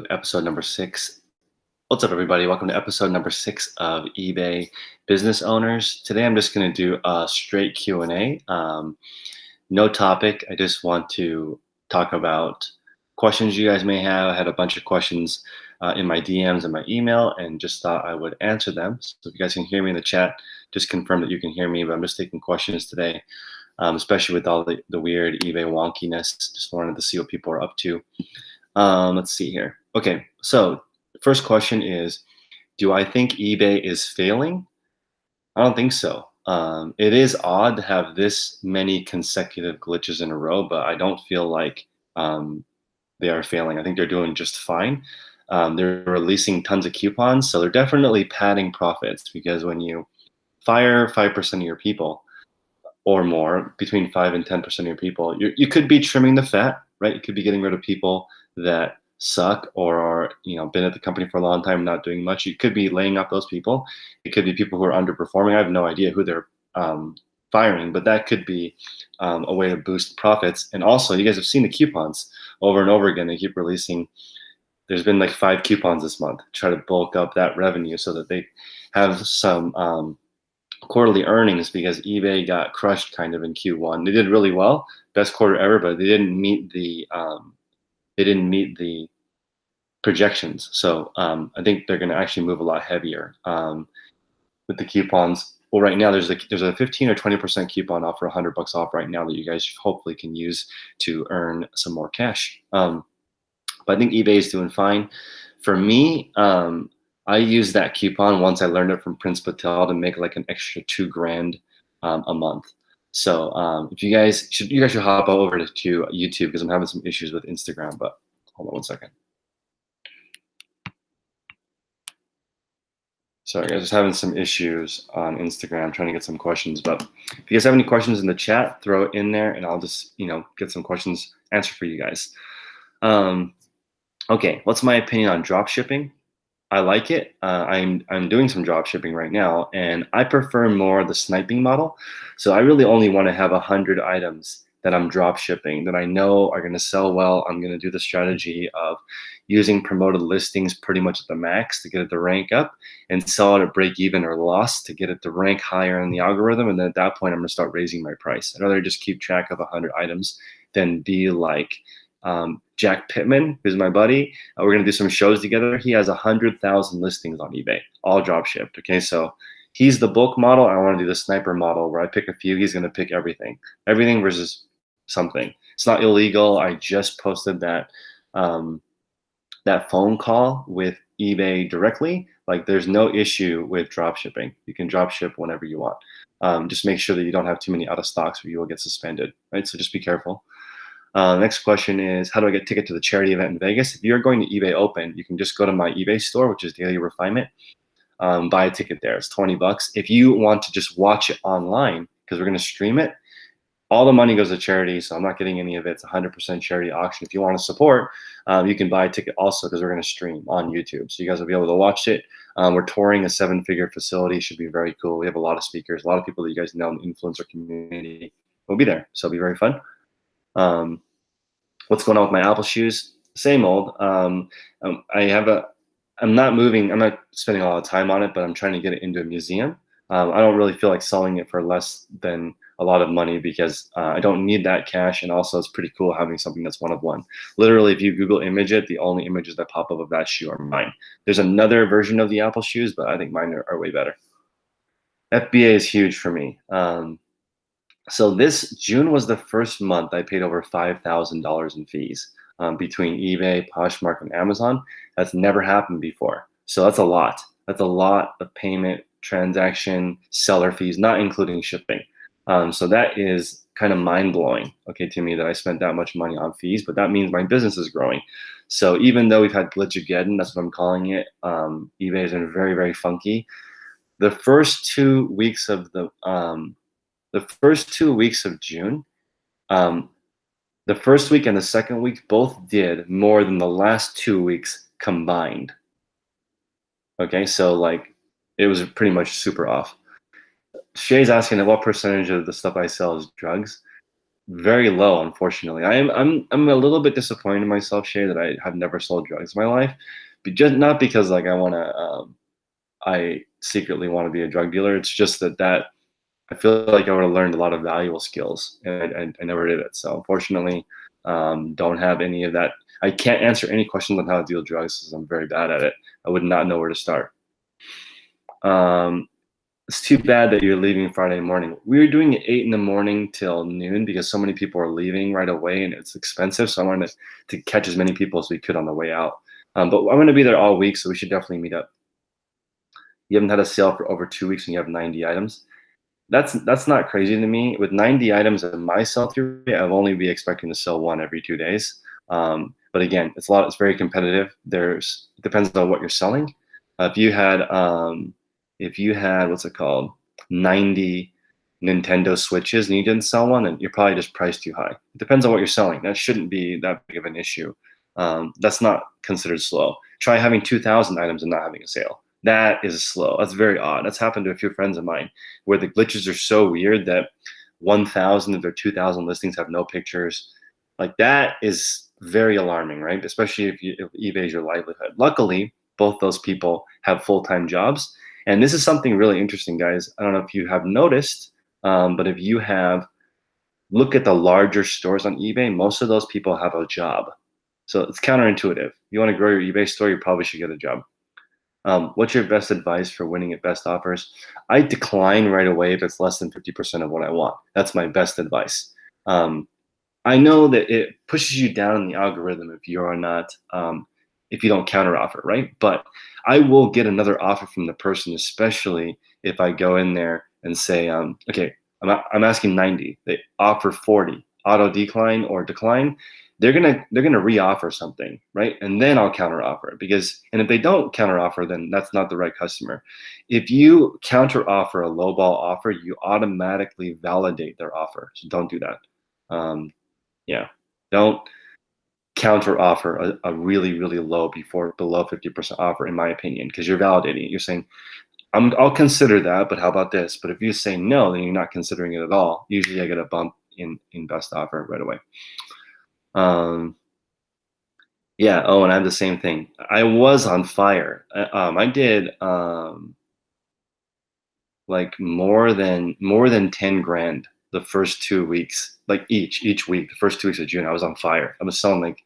episode number 6. What's up, everybody? Welcome to episode number 6 of eBay Business Owners. Today, I'm just going to do a straight Q&A. No topic. I just want to talk about questions you guys may have. I had a bunch of questions in my DMs and my email, and just thought I would answer them. So if you guys can hear me in the chat, just confirm that you can hear me. But I'm just taking questions today, especially with all the weird eBay wonkiness. Just wanted to see what people are up to. Let's see here. Okay, so the first question is, do I think eBay is failing? I don't think so. It is odd to have this many consecutive glitches in a row, but I don't feel like they are failing. I think they're doing just fine. They're releasing tons of coupons, so they're definitely padding profits, because when you fire 5% of your people or more, between 5 and 10% of your people, you could be trimming the fat, right? You could be getting rid of people that suck or are, been at the company for a long time, not doing much. You could be laying off those people. It could be people who are underperforming. I have no idea who they're firing, but that could be a way to boost profits. And also, you guys have seen the coupons over and over again. They keep releasing. There's been like 5 coupons this month. Try to bulk up that revenue so that they have some quarterly earnings, because eBay got crushed kind of in Q1. They did really well, best quarter ever, but they didn't meet the projections. So I think they're going to actually move a lot heavier with the coupons. Well, right now there's a 15 or 20% coupon offer, $100 off right now, that you guys hopefully can use to earn some more cash. But I think eBay is doing fine. For me, I used that coupon once I learned it from Prince Patel to make like an extra $2,000 a month. So if you guys should hop over to YouTube, because I'm having some issues with Instagram. But hold on one second. Sorry, guys, just having some issues on Instagram, trying to get some questions. But if you guys have any questions in the chat, throw it in there, and I'll just get some questions answered for you guys. Okay, what's my opinion on drop shipping? I like it. I'm doing some drop shipping right now, and I prefer more the sniping model. So I really only want to have 100 items that I'm drop shipping that I know are going to sell well. I'm going to do the strategy of using promoted listings pretty much at the max to get it to rank up, and sell it at break even or loss to get it to rank higher in the algorithm. And then at that point, I'm going to start raising my price. I'd rather just keep track of 100 items than be like Jack Pittman, who's my buddy. We're gonna do some shows together. He has 100,000 listings on eBay, all drop shipped. Okay, so he's the bulk model. I want to do the sniper model, where I pick a few. He's gonna pick everything versus something. It's not illegal. I just posted that that phone call with eBay directly. Like, there's no issue with drop shipping. You can drop ship whenever you want. Just make sure that you don't have too many out of stocks, or you will get suspended. Right, so just be careful. Next question is, how do I get a ticket to the charity event in Vegas? If you're going to eBay Open, you can just go to my eBay store, which is Daily Refinement, buy a ticket there. It's $20. If you want to just watch it online, because we're going to stream it, all the money goes to charity, so I'm not getting any of it. It's 100% charity auction. If you want to support, you can buy a ticket also, because we're going to stream on YouTube. So you guys will be able to watch it. We're touring a 7-figure facility. It should be very cool. We have a lot of speakers, a lot of people that you guys know in the influencer community will be there. So it'll be very fun. What's going on with my Apple shoes? Same old. I'm not moving. I'm not spending a lot of time on it, but I'm trying to get it into a museum. I don't really feel like selling it for less than a lot of money, because I don't need that cash. And also, it's pretty cool having something that's one of one. Literally, if you Google image it, the only images that pop up of that shoe are mine. There's another version of the Apple shoes, but I think mine are way better. FBA is huge for me. So this June was the first month I paid over $5,000 in fees between eBay, Poshmark, and Amazon. That's never happened before. So that's a lot. That's a lot of payment, transaction, seller fees, not including shipping. So that is kind of mind-blowing, okay, to me, that I spent that much money on fees, but that means my business is growing. So even though we've had glitchagedden, that's what I'm calling it, eBay has been very, very funky. The first 2 weeks of June, the first week and the second week both did more than the last 2 weeks combined. Okay, so like, it was pretty much super off. Shay's asking what percentage of the stuff I sell is drugs. very low, unfortunately. I'm a little bit disappointed in myself, Shay, that I have never sold drugs in my life, but just not because like I secretly want to be a drug dealer. It's just that I feel like I would have learned a lot of valuable skills, and I never did it. So unfortunately, don't have any of that. I can't answer any questions on how to deal drugs because I'm very bad at it. I would not know where to start. Um, it's too bad that you're leaving Friday morning. We were doing it 8 in the morning till noon because so many people are leaving right away and it's expensive. So I wanted to catch as many people as we could on the way out. But I'm going to be there all week, so we should definitely meet up. You haven't had a sale for over 2 weeks and you have 90 items. That's not crazy to me. With 90 items in my sell-through rate, I've only be expecting to sell one every 2 days. But again, it's very competitive. It depends on what you're selling. If you had what's it called, 90 Nintendo Switches and you didn't sell one, then you're probably just priced too high. It depends on what you're selling. That shouldn't be that big of an issue. That's not considered slow. Try having 2,000 items and not having a sale. That is slow. That's very odd. That's happened to a few friends of mine where the glitches are so weird that 1,000 of their 2,000 listings have no pictures. Like that is very alarming, right? Especially if eBay is your livelihood. Luckily, both those people have full-time jobs. And this is something really interesting, guys. I don't know if you have noticed, but if you have, look at the larger stores on eBay, most of those people have a job. So it's counterintuitive. If you want to grow your eBay store, you probably should get a job. What's your best advice for winning at best offers? I decline right away if it's less than 50% of what I want. That's my best advice. I know that it pushes you down in the algorithm if you are not, if you don't counter offer, right? But I will get another offer from the person, especially if I go in there and say, okay, I'm asking 90. They offer 40, auto decline or decline. They're gonna re-offer something, right? And then I'll counter offer it and if they don't counter offer, then that's not the right customer. If you counter offer a lowball offer, you automatically validate their offer. So don't do that. Yeah, don't counter offer a really, really low below 50% offer, in my opinion, because you're validating it. You're saying, I'll consider that, but how about this? But if you say no, then you're not considering it at all. Usually I get a bump in best offer right away. Yeah. Oh, and I have the same thing. I was on fire. I did like more than 10 grand the first 2 weeks, like each week, the first 2 weeks of June, I was on fire. I was selling like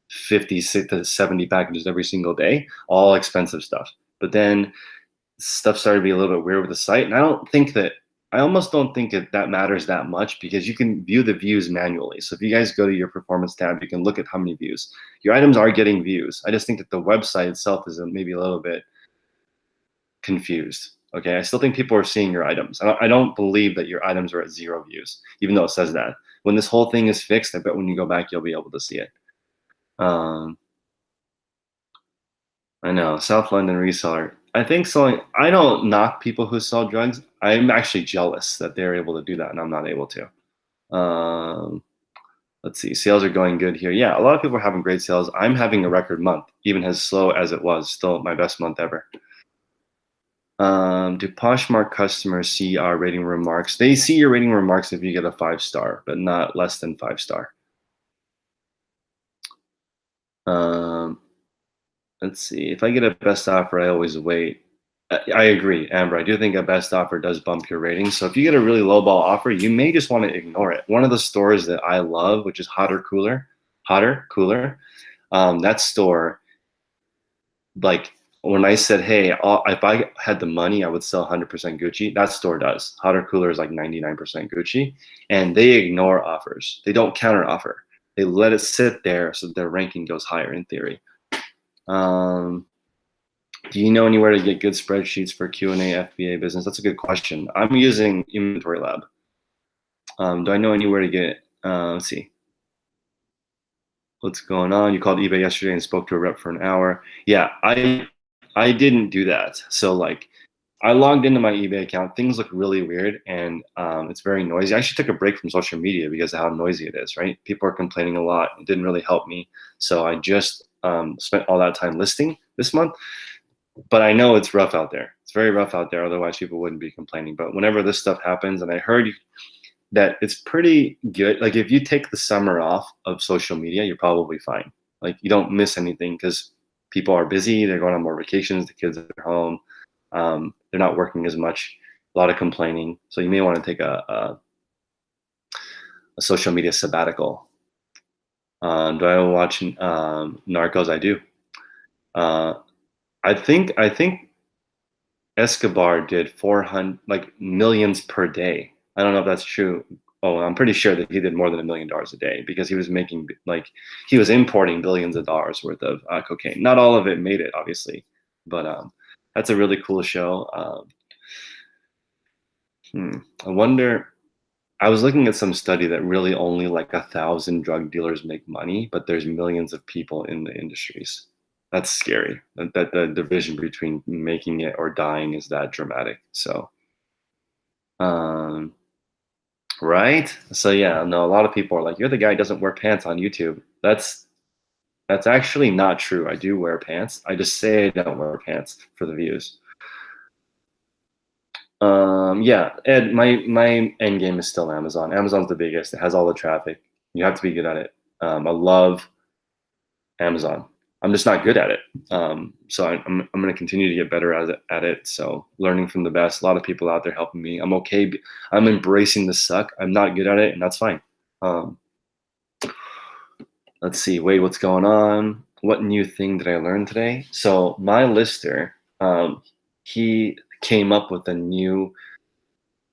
50 to 70 packages every single day, all expensive stuff. But then stuff started to be a little bit weird with the site. And I almost don't think that matters that much because you can view the views manually. So if you guys go to your performance tab, you can look at how many views. Your items are getting views. I just think that the website itself is maybe a little bit confused. Okay, I still think people are seeing your items. I don't believe that your items are at 0 views, even though it says that. When this whole thing is fixed, I bet when you go back, you'll be able to see it. I know, South London reseller. I think selling, I don't knock people who sell drugs. I'm actually jealous that they're able to do that and I'm not able to. Let's see, sales are going good here. Yeah, a lot of people are having great sales. I'm having a record month, even as slow as it was, still my best month ever. Do Poshmark customers see our rating remarks? They see your rating remarks if you get a 5-star, but not less than 5-star. Let's see. If I get a best offer, I always wait. I agree, Amber. I do think a best offer does bump your rating. So if you get a really low ball offer, you may just want to ignore it. One of the stores that I love, which is Hotter Cooler, that store, like when I said, hey, if I had the money, I would sell 100% Gucci. That store does. Hotter Cooler is like 99% Gucci, and they ignore offers. They don't counter offer. They let it sit there so their ranking goes higher in theory. Do you know anywhere to get good spreadsheets for Q&A FBA business? That's a good question. I'm using Inventory Lab. Do I know anywhere to get, let's see. What's going on? You called eBay yesterday and spoke to a rep for an hour. Yeah, I didn't do that. So like, I logged into my eBay account. Things look really weird and it's very noisy. I actually took a break from social media because of how noisy it is, right? People are complaining a lot. It didn't really help me. So I just spent all that time listing this month. But I know it's rough out there. It's very rough out there. Otherwise, people wouldn't be complaining. But whenever this stuff happens, and I heard that it's pretty good. Like if you take the summer off of social media, you're probably fine. Like you don't miss anything because people are busy. They're going on more vacations. The kids are home. They're not working as much. A lot of complaining. So you may want to take a social media sabbatical. Do I watch Narcos? I do. Uh, I think Escobar did 400 like millions per day. I don't know if that's true. Oh, I'm pretty sure that he did more than $1 million a day because he was making he was importing billions of dollars worth of cocaine. Not all of it made it, obviously, but that's a really cool show. I wonder. I was looking at some study that really only like 1,000 drug dealers make money, but there's millions of people in the industries. That's scary. That the division between making it or dying is that dramatic. So, um, right? So yeah, no, a lot of people are like, "You're the guy who doesn't wear pants on YouTube." That's actually not true. I do wear pants. I just say I don't wear pants for the views. Yeah, Ed, my end game is still Amazon. Amazon's the biggest. It has all the traffic. You have to be good at it. I love Amazon. I'm just not good at it. So I'm going to continue to get better at it. So learning from the best. A lot of people out there helping me. I'm okay. I'm embracing the suck. I'm not good at it, and that's fine. Um, let's see. Wait, what's going on? What new thing did I learn today? So my lister, he came up with a new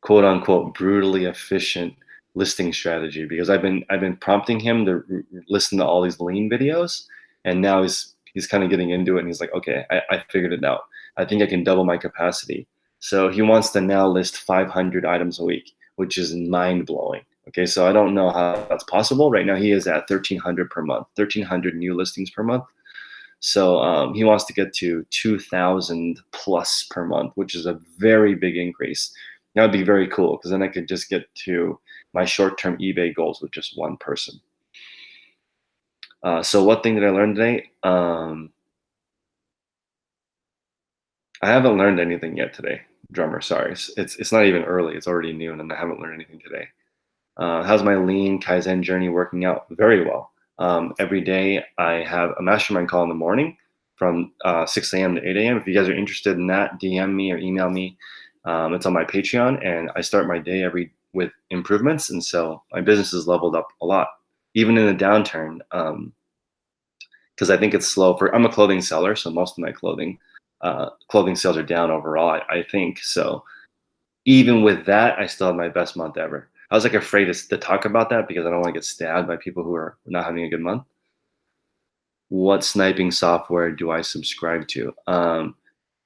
quote unquote brutally efficient listing strategy because I've been prompting him to listen to all these lean videos, and now he's kind of getting into it, and he's like, okay, I figured it out. I think I can double my capacity. So he wants to now list 500 items a week, which is mind blowing. Okay, so I don't know how that's possible. Right now he is at 1,300 per month, 1,300 new listings per month. So he wants to get to 2,000 plus per month, which is a very big increase. That would be very cool because then I could just get to my short-term eBay goals with just one person. So what thing did I learn today? I haven't learned anything yet today, drummer. Sorry, it's not even early. It's already noon, and I haven't learned anything today. How's my lean Kaizen journey working out? Very well. Every day I have a mastermind call in the morning from 6 a.m. to 8 a.m. If you guys are interested in that, DM me or email me. It's on my Patreon, and I start my day with improvements, and so my business has leveled up a lot, even in a downturn. Because I think it's slow. I'm a clothing seller, so most of my clothing sales are down overall. I think so. Even with that, I still had my best month ever. I was like afraid to talk about that because I don't want to get stabbed by people who are not having a good month. What sniping software do I subscribe to?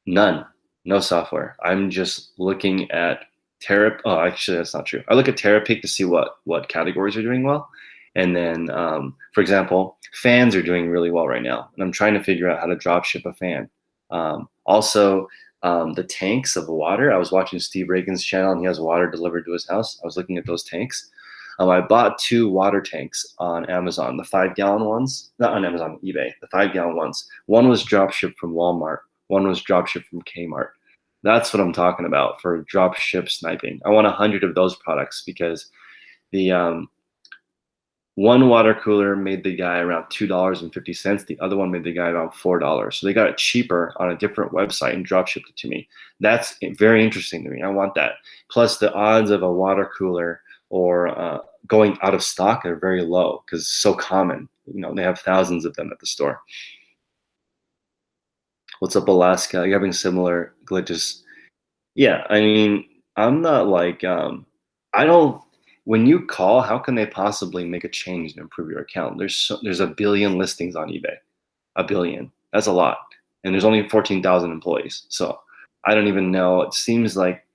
None. No software. I'm just looking at Oh, actually, that's not true. I look at Terapeak to see what categories are doing well. And then, for example, fans are doing really well right now. And I'm trying to figure out how to drop ship a fan. Also, the tanks of water. I was watching Steve Reagan's channel, and he has water delivered to his house. I was looking at those tanks. I bought 2 water tanks on Amazon, the 5-gallon ones, not on Amazon, eBay, the 5-gallon ones. One was drop shipped from Walmart. One was drop shipped from Kmart. That's what I'm talking about for drop ship sniping. I want 100 of those products because the one water cooler made the guy around $2.50. The other one made the guy around $4. So they got it cheaper on a different website and drop shipped it to me. That's very interesting to me. I want that. Plus, the odds of a water cooler or going out of stock are very low because it's so common. They have thousands of them at the store. What's up, Alaska? Are you having similar glitches? Yeah, I mean, I'm not like I don't. When you call, how can they possibly make a change and improve your account? There's a billion listings on eBay, a billion. That's a lot, and there's only 14,000 employees. So I don't even know. It seems like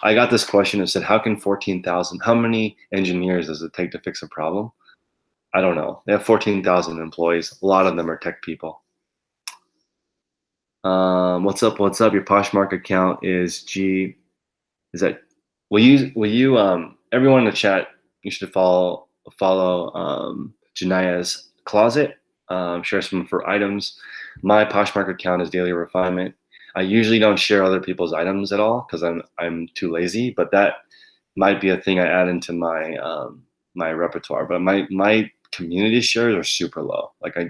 I got this question that said, "How can 14,000? How many engineers does it take to fix a problem?" I don't know. They have 14,000 employees. A lot of them are tech people. What's up? What's up? Your Poshmark account is G. Is that? Will you everyone in the chat? You should follow Janaya's closet. Share some for items. My Poshmark account is Daily Refinement. I usually don't share other people's items at all because I'm too lazy. But that might be a thing I add into my my repertoire. But my community shares are super low. Like I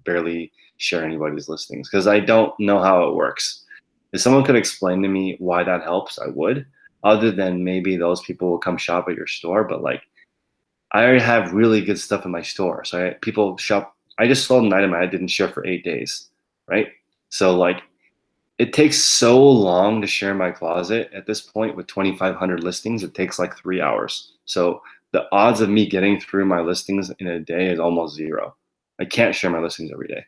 barely share anybody's listings because I don't know how it works. If someone could explain to me why that helps, I would. Other than maybe those people will come shop at your store, but like I already have really good stuff in my store. So people shop. I just sold an item I didn't share for 8 days, right? So like it takes so long to share my closet at this point with 2,500 listings. It takes like 3 hours. So the odds of me getting through my listings in a day is almost zero. I can't share my listings every day.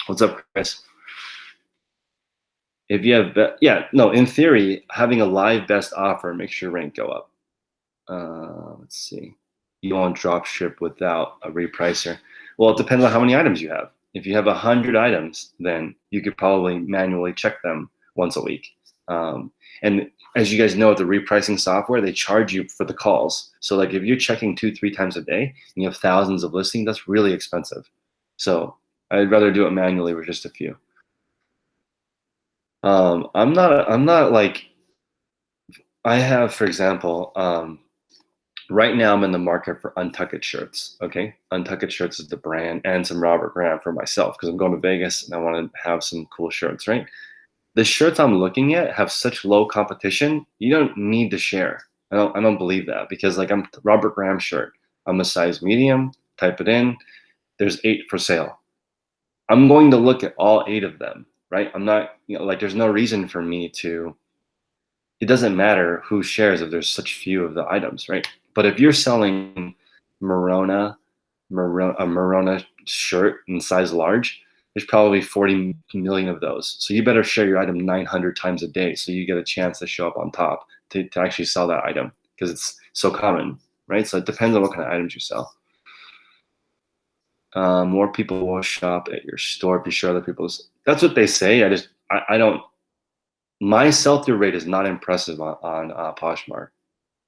What's up, Chris? If you have, in theory, having a live best offer makes your rank go up. Let's see. You won't drop ship without a repricer. Well, it depends on how many items you have. If you have 100 items, then you could probably manually check them once a week. And as you guys know, the repricing software, they charge you for the calls. So like if you're checking 2-3 times a day and you have thousands of listings, that's really expensive. So I'd rather do it manually with just a few. I'm not like, I have, for example, right now I'm in the market for Untucked shirts. Okay, Untucked shirts is the brand, and some Robert Graham for myself because I'm going to Vegas and I want to have some cool shirts. Right, the shirts I'm looking at have such low competition. You don't need to share. I don't believe that because like I'm Robert Graham shirt. I'm a size medium. Type it in. There's 8 for sale. I'm going to look at all 8 of them. Right. I'm not like there's no reason for me to. It doesn't matter who shares if there's such few of the items, right? But if you're selling a Morona shirt in size large, there's probably 40 million of those. So you better share your item 900 times a day so you get a chance to show up on top to actually sell that item because it's so common, right? So it depends on what kind of items you sell. More people will shop at your store if you share other people's. That's what they say. I don't. My sell-through rate is not impressive on Poshmark.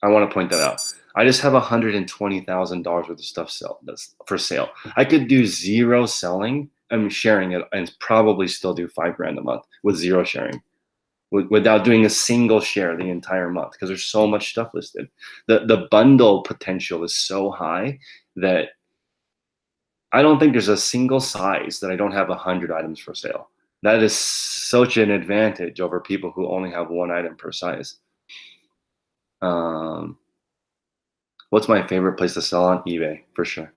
I want to point that out. I just have $120,000 worth of stuff that's for sale. I could do 0 selling and sharing it and probably still do $5,000 a month with 0 sharing, without doing a single share the entire month because there's so much stuff listed. The bundle potential is so high that I don't think there's a single size that I don't have 100 items for sale. That is such an advantage over people who only have 1 item per size. What's my favorite place to sell on eBay? For sure.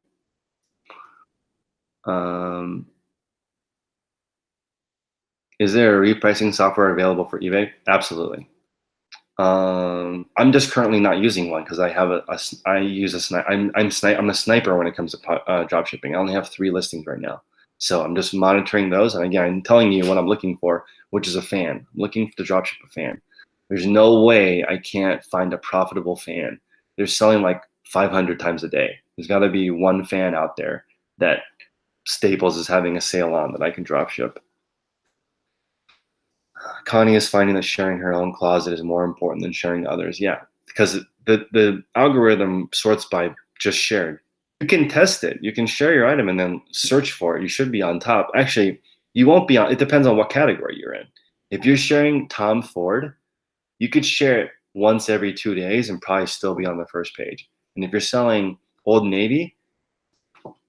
Is there a repricing software available for eBay? Absolutely. I'm just currently not using one because I use a sniper. I'm a sniper when it comes to drop shipping. I only have 3 listings right now. So I'm just monitoring those. And again, I'm telling you what I'm looking for, which is a fan. I'm looking to drop ship a fan. There's no way I can't find a profitable fan. They're selling like 500 times a day. There's got to be one fan out there that Staples is having a sale on that I can drop ship. Connie is finding that sharing her own closet is more important than sharing others. Yeah, because the algorithm sorts by just shared. You can test it. You can share your item and then search for it. You should be on top. Actually, you won't be on. It depends on what category you're in. If you're sharing Tom Ford, you could share it once every 2 days and probably still be on the first page. And if you're selling Old Navy,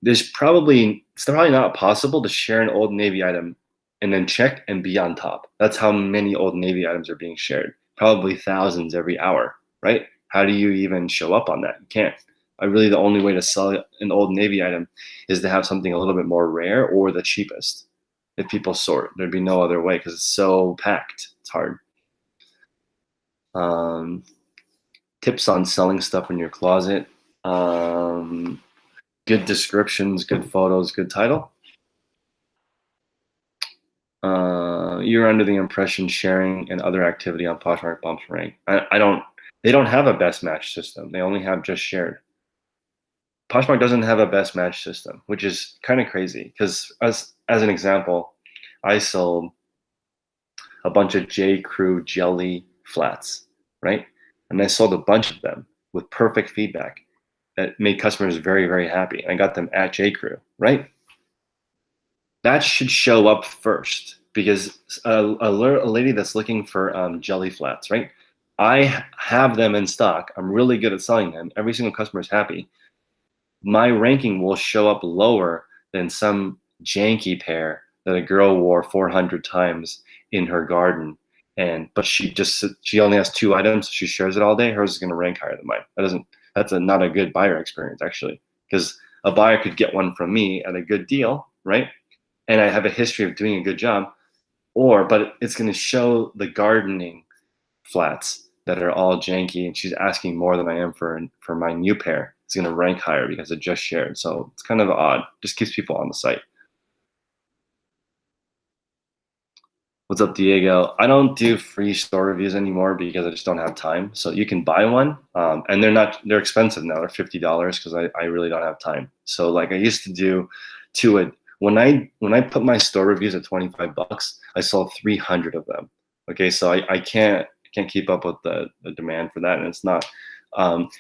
it's probably not possible to share an Old Navy item and then check and be on top. That's how many Old Navy items are being shared. Probably thousands every hour, right? How do you even show up on that? You can't. The only way to sell an Old Navy item is to have something a little bit more rare or the cheapest. If people sort, there'd be no other way because it's so packed. It's hard. Tips on selling stuff in your closet. Good descriptions, good photos, good title. You're under the impression sharing and other activity on Poshmark bumps rank. They don't have a best match system. They only have just shared. Poshmark doesn't have a best match system, which is kind of crazy because as an example, I sold a bunch of J. Crew jelly flats, right? And I sold a bunch of them with perfect feedback that made customers very, very happy. I got them at J. Crew, right? That should show up first because a lady that's looking for jelly flats, right? I have them in stock. I'm really good at selling them. Every single customer is happy. My ranking will show up lower than some janky pair that a girl wore 400 times in her garden. But she only has 2 items. She shares it all day. Hers is going to rank higher than mine. That's not a good buyer experience, actually, because a buyer could get one from me at a good deal, right? And I have a history of doing a good job, but it's going to show the gardening flats that are all janky, and she's asking more than I am for my new pair. It's going to rank higher because it just shared. So it's kind of odd. Just keeps people on the site. What's up, Diego? I don't do free store reviews anymore because I just don't have time. So you can buy one, and they're expensive now. They're $50 because I really don't have time. So like I used to do when I put my store reviews at 25 bucks, I sold 300 of them. Okay, so I can't keep up with the demand for that, and it's not.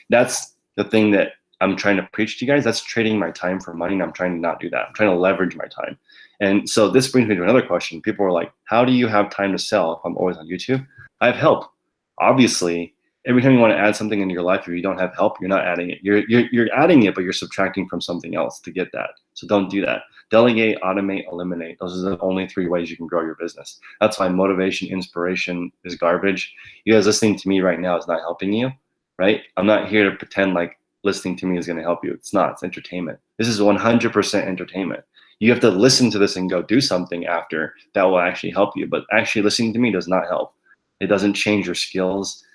That's the thing that I'm trying to preach to you guys. That's trading my time for money, and I'm trying to not do that. I'm trying to leverage my time. And so this brings me to another question. People are like, how do you have time to sell if I'm always on YouTube? I have help. Obviously, every time you want to add something into your life, if you don't have help, you're not adding it. You're adding it, but you're subtracting from something else to get that. So don't do that. Delegate, automate, eliminate. Those are the only 3 ways you can grow your business. That's why motivation, inspiration is garbage. You guys listening to me right now is not helping you, right? I'm not here to pretend like listening to me is going to help you. It's not. It's entertainment. This is 100% entertainment. You have to listen to this and go do something after that will actually help you. But actually listening to me does not help. It doesn't change your skills.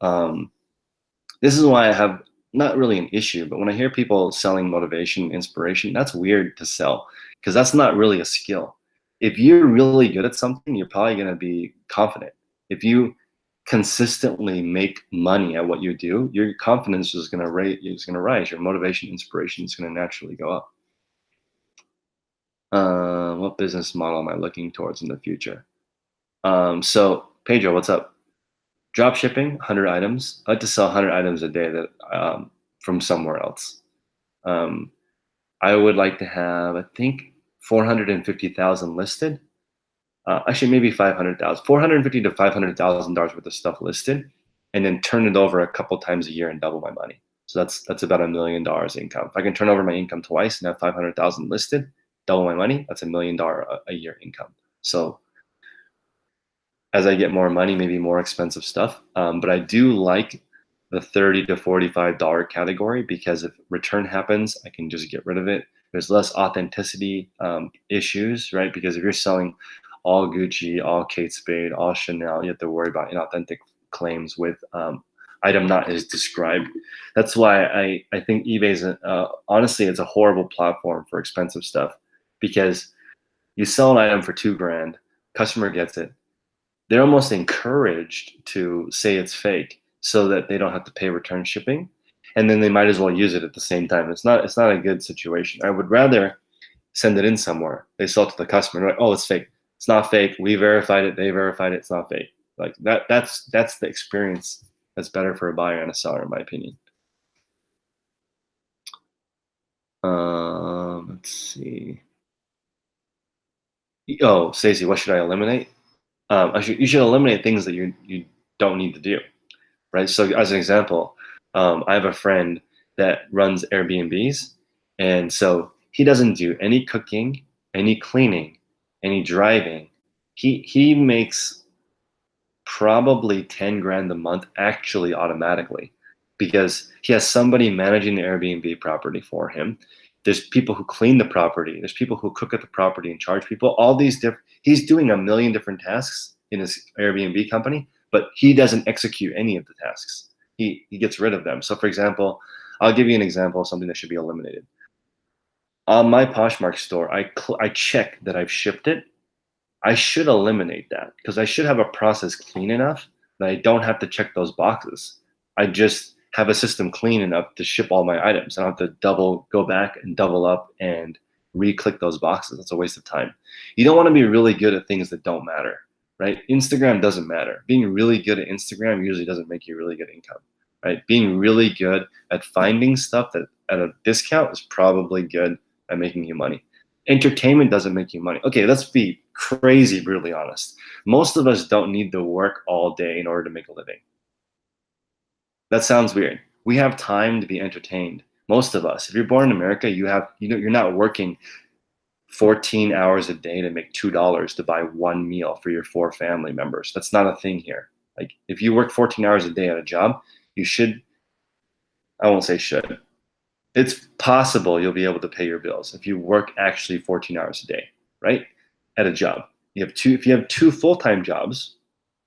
This is why I have not really an issue, but when I hear people selling motivation, inspiration, that's weird to sell because that's not really a skill. If you're really good at something, you're probably going to be confident. If you consistently make money at what you do, your confidence is going to rise. Your motivation, inspiration is going to naturally go up. What business model am I looking towards in the future? So Pedro, what's up? Drop shipping, 100 items. I like to sell 100 items a day that from somewhere else. I would like to have, I think, 450,000 listed. Actually, maybe 500,000, 450 to $500,000 worth of stuff listed, and then turn it over a couple times a year and double my money. So that's about $1 million income. If I can turn over my income twice and have 500,000 listed, double my money, that's $1 million a year income. So as I get more money, maybe more expensive stuff. But I do like the $30 to $45 category because if return happens, I can just get rid of it. There's less authenticity issues, right? Because if you're selling all Gucci, all Kate Spade, all Chanel, you have to worry about inauthentic claims with item not as described. That's why I think eBay's honestly, it's a horrible platform for expensive stuff because you sell an item for $2,000, customer gets it. They're almost encouraged to say it's fake so that they don't have to pay return shipping, and then they might as well use it at the same time. It's not a good situation. I would rather send it in somewhere. They sell it to the customer, like, oh, it's fake. It's not fake. We verified it. They verified it. It's not fake. Like that's the experience that's better for a buyer and a seller, in my opinion. Let's see. Oh, Stacey, what should I eliminate? You should eliminate things that you don't need to do, right? So as an example, I have a friend that runs Airbnbs, and so he doesn't do any cooking, any cleaning, any driving. He makes probably 10 grand a month actually automatically because he has somebody managing the Airbnb property for him. There's people who clean the property. There's people who cook at the property and charge people. All these he's doing a million different tasks in his Airbnb company, but he doesn't execute any of the tasks. He gets rid of them. So for example, I'll give you an example of something that should be eliminated. On my Poshmark store, I check that I've shipped it. I should eliminate that because I should have a process clean enough that I don't have to check those boxes. I just have a system clean enough to ship all my items. I don't have to go back and double up and re-click those boxes. That's a waste of time. You don't want to be really good at things that don't matter, right? Instagram doesn't matter. Being really good at Instagram usually doesn't make you really good income, right? Being really good at finding stuff that at a discount is probably good at making you money. Entertainment doesn't make you money. Okay, let's be crazy, brutally honest. Most of us don't need to work all day in order to make a living. That sounds weird. We have time to be entertained. Most of us. If you're born in America, you're not working 14 hours a day to make $2 to buy one meal for your 4 family members. That's not a thing here. Like if you work 14 hours a day at a job, you should, I won't say should. It's possible you'll be able to pay your bills if you work actually 14 hours a day, right? At a job. If you have two full-time jobs,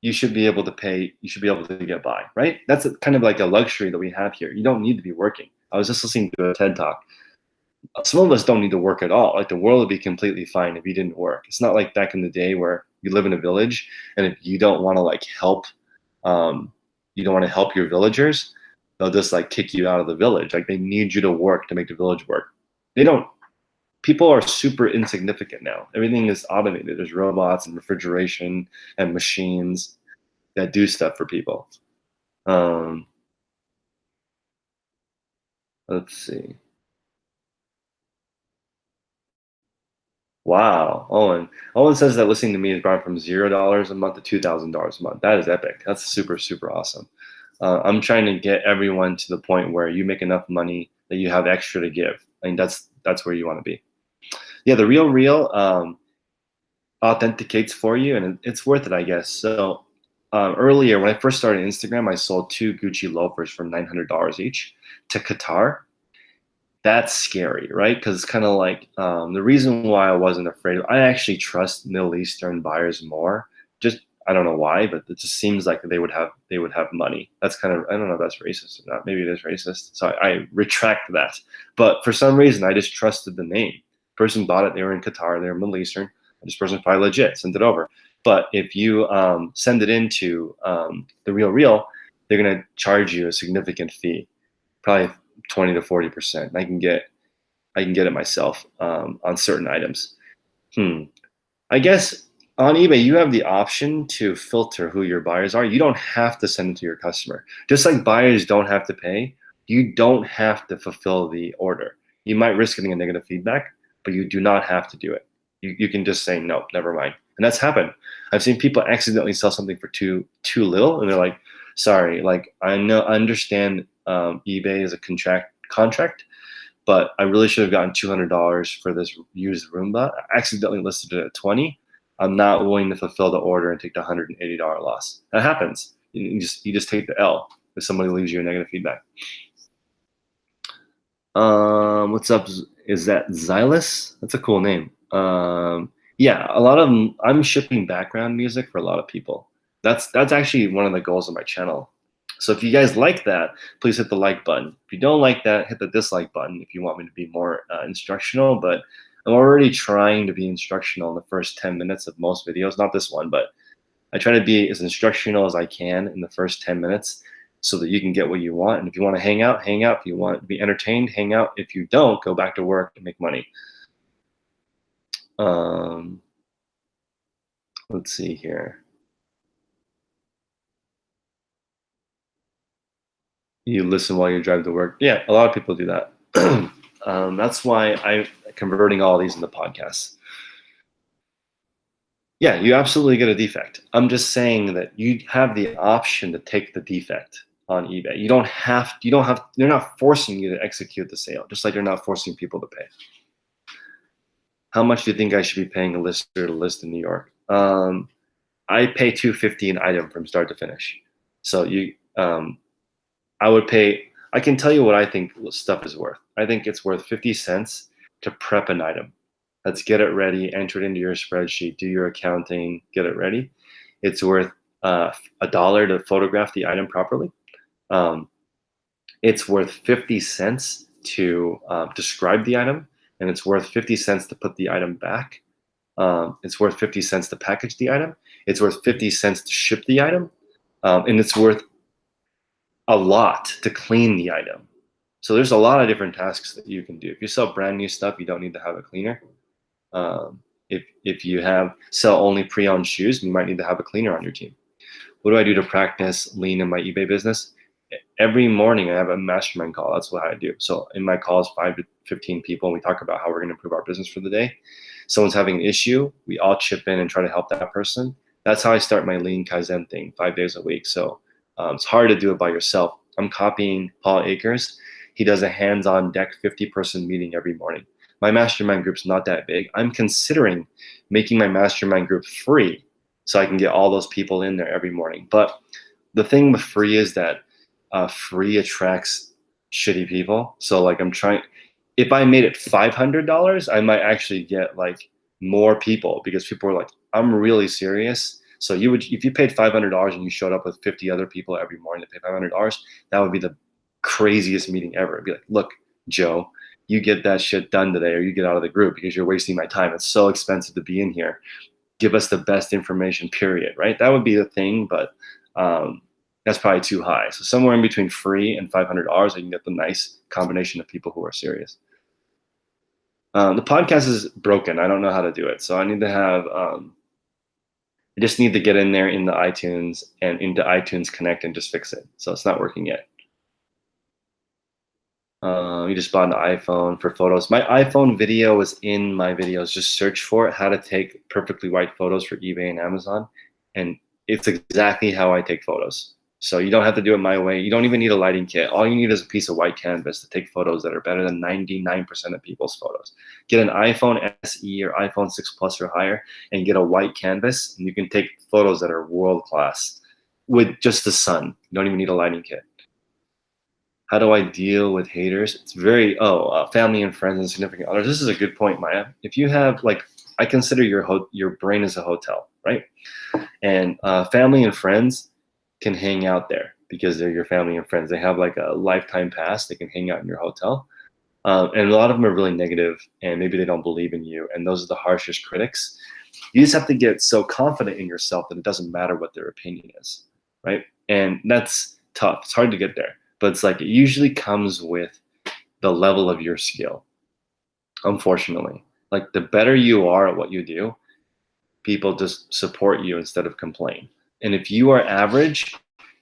you should be able to get by, right? That's kind of like a luxury that we have here. You don't need to be working. I was just listening to a TED talk. Some of us don't need to work at all. Like the world would be completely fine if you didn't work. It's not like back in the day where you live in a village and if you don't want to you don't want to help your villagers, they'll just like kick you out of the village. Like they need you to work to make the village work. They don't. People are super insignificant now. Everything is automated. There's robots and refrigeration and machines that do stuff for people. Let's see. Wow, Owen. Owen says that listening to me has gone from $0 a month to $2,000 a month. That is epic. That's super, super awesome. I'm trying to get everyone to the point where you make enough money that you have extra to give. I mean, that's where you want to be. Yeah, the real authenticates for you, and it's worth it, I guess. So earlier, when I first started Instagram, I sold 2 Gucci loafers for $900 each to Qatar. That's scary, right? Because it's kind of like the reason why I wasn't afraid. I actually trust Middle Eastern buyers more. Just I don't know why, but it just seems like they would have money. That's kind of I don't know if that's racist or not. Maybe it is racist. So I retract that. But for some reason, I just trusted the name. Person bought it. They were in Qatar. They were Middle Eastern. This person's probably legit. Sent it over. But if you send it into the Real, they're gonna charge you a significant fee, probably 20 to 40%. I can get it myself on certain items. I guess on eBay you have the option to filter who your buyers are. You don't have to send it to your customer. Just like buyers don't have to pay, you don't have to fulfill the order. You might risk getting a negative feedback, but you do not have to do it. You can just say no, never mind. And that's happened. I've seen people accidentally sell something for too little, and they're like, sorry, like I understand eBay is a contract, but I really should have gotten $200 for this used Roomba. I accidentally listed it at 20. I'm not willing to fulfill the order and take the $180 loss. That happens. You just take the L if somebody leaves you a negative feedback. What's up? Is that Xylus? That's a cool name. Yeah, a lot of I'm shipping background music for a lot of people. That's actually one of the goals of my channel. So if you guys like that, please hit the like button. If you don't like that, hit the dislike button if you want me to be more instructional. But I'm already trying to be instructional in the first 10 minutes of most videos. Not this one, but I try to be as instructional as I can in the first 10 minutes so that you can get what you want. And if you want to hang out, hang out. If you want to be entertained, hang out. If you don't, go back to work and make money. Let's see here. You listen while you drive to work. Yeah, a lot of people do that. That's why I'm converting all these into podcasts. Yeah, you absolutely get a defect. I'm just saying that you have the option to take the defect on eBay. They're not forcing you to execute the sale, just like they're not forcing people to pay. How much do you think I should be paying a lister to list in New York? I pay $250 an item from start to finish. So I would pay. I can tell you what I think stuff is worth. I think it's worth 50 cents to prep an item. Let's get it ready, enter it into your spreadsheet, do your accounting, get it ready. It's worth $1 to photograph the item properly. It's worth 50 cents to describe the item, and it's worth 50 cents to put the item back. It's worth 50 cents to package the item. It's worth 50 cents to ship the item, and it's worth a lot to clean the item. So there's a lot of different tasks that you can do. If you sell brand new stuff, you don't need to have a cleaner. If you sell only pre-owned shoes, you might need to have a cleaner on your team. What do I do to practice lean in my eBay business? Every morning I have a mastermind call. That's what I do. So in my calls, 5 to 15 people, and we talk about how we're going to improve our business for the day. Someone's having an issue, we all chip in and try to help that person. That's how I start my lean Kaizen thing 5 days a week. So it's hard to do it by yourself. I'm copying Paul Akers. He does a hands-on deck 50-person meeting every morning. My mastermind group's not that big. I'm considering making my mastermind group free so I can get all those people in there every morning. But the thing with free is that free attracts shitty people. So like if I made it $500, I might actually get like more people because people are like, I'm really serious. So if you paid $500 and you showed up with 50 other people every morning to pay $500, that would be the craziest meeting ever. It'd be like, look, Joe, you get that shit done today or you get out of the group because you're wasting my time. It's so expensive to be in here. Give us the best information, period, right? That would be the thing, but that's probably too high. So somewhere in between free and $500, I can get the nice combination of people who are serious. The podcast is broken. I don't know how to do it. So I need to have, I just need to get in there in the iTunes and into iTunes Connect and just fix it. So it's not working yet. You just bought an iPhone for photos. My iPhone video was in my videos. Just search for it, how to take perfectly white photos for eBay and Amazon. And it's exactly how I take photos. So you don't have to do it my way. You don't even need a lighting kit. All you need is a piece of white canvas to take photos that are better than 99% of people's photos. Get an iPhone SE or iPhone 6 Plus or higher and get a white canvas, and you can take photos that are world class with just the sun. You don't even need a lighting kit. How do I deal with haters? It's very, family and friends and significant others. This is a good point, Maya. If you have, like, I consider your brain as a hotel, right? And family and friends can hang out there because they're your family and friends. They have like a lifetime pass. They can hang out in your hotel. And a lot of them are really negative and maybe they don't believe in you. And those are the harshest critics. You just have to get so confident in yourself that it doesn't matter what their opinion is, right? And that's tough. It's hard to get there. But it's like it usually comes with the level of your skill, unfortunately. Like the better you are at what you do, people just support you instead of complain. And if you are average,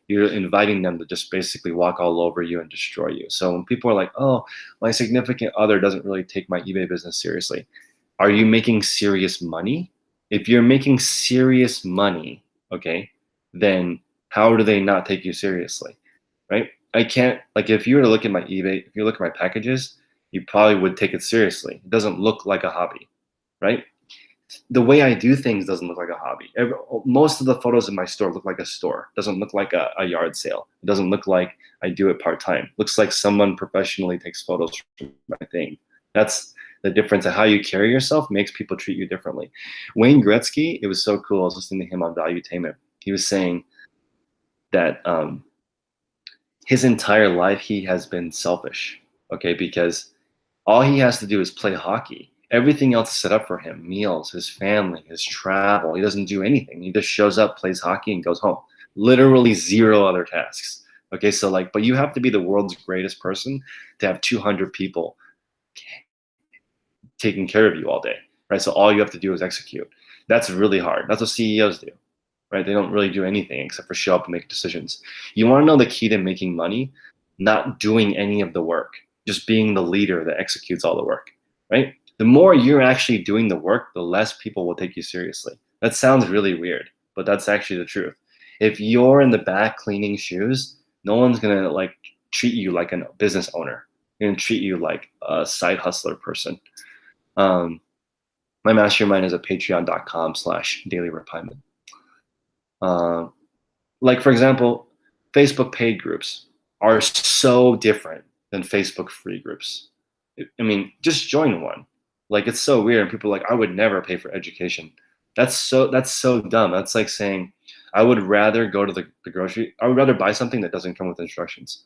you're inviting them to just basically walk all over you and destroy you. So when people are like, oh, my significant other doesn't really take my eBay business seriously, are you making serious money? If you're making serious money, okay, then how do they not take you seriously, right? I can't, like if you were to look at my eBay, if you look at my packages, you probably would take it seriously. It doesn't look like a hobby, right? The way I do things doesn't look like a hobby. Most of the photos in my store look like a store. It doesn't look like a yard sale. It doesn't look like I do it part-time. Looks like someone professionally takes photos for my thing. That's the difference of how you carry yourself makes people treat you differently. Wayne Gretzky, it was so cool. I was listening to him on Valuetainment. He was saying that his entire life he has been selfish, okay, because all he has to do is play hockey. Everything else is set up for him, meals, his family, his travel. He doesn't do anything. He just shows up, plays hockey, and goes home. Literally zero other tasks. Okay, so like, but you have to be the world's greatest person to have 200 people taking care of you all day, right? So all you have to do is execute. That's really hard. That's what CEOs do, right? They don't really do anything except for show up and make decisions. You want to know the key to making money? Not doing any of the work, just being the leader that executes all the work, right? The more you're actually doing the work, the less people will take you seriously. That sounds really weird, but that's actually the truth. If you're in the back cleaning shoes, no one's gonna like treat you like a business owner. They're gonna treat you like a side hustler person. My mastermind is at patreon.com/dailyrefinement. Like for example, Facebook paid groups are so different than Facebook free groups. I mean, just join one. Like it's so weird. People are like, I would never pay for education. That's so dumb. That's like saying, I would rather go to the grocery. I would rather buy something that doesn't come with instructions.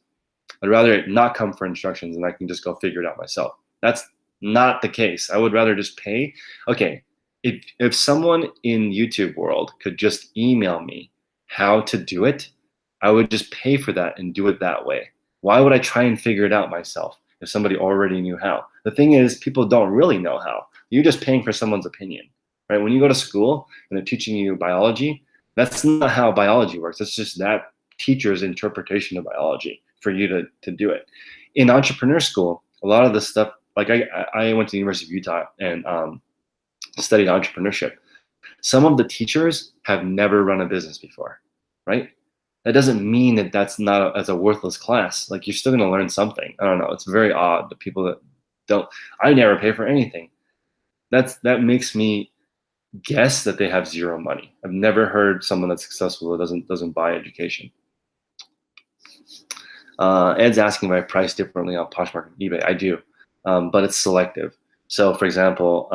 I'd rather it not come for instructions and I can just go figure it out myself. That's not the case. I would rather just pay. Okay, if someone in YouTube world could just email me how to do it, I would just pay for that and do it that way. Why would I try and figure it out myself if somebody already knew how? The thing is, people don't really know how. You're just paying for someone's opinion, right? When you go to school and they're teaching you biology, that's not how biology works. It's just that teacher's interpretation of biology for you to do it. In entrepreneur school, a lot of the stuff, like I went to the University of Utah and studied entrepreneurship. Some of the teachers have never run a business before, right? that doesn't mean that that's not as a worthless class. Like, you're still going to learn something. I don't know. It's very odd, the people that don't. I never pay for anything. That makes me guess that they have zero money. I've never heard someone that's successful that doesn't buy education. Ed's asking if I price differently on Poshmark and eBay. I do, but it's selective. So, for example,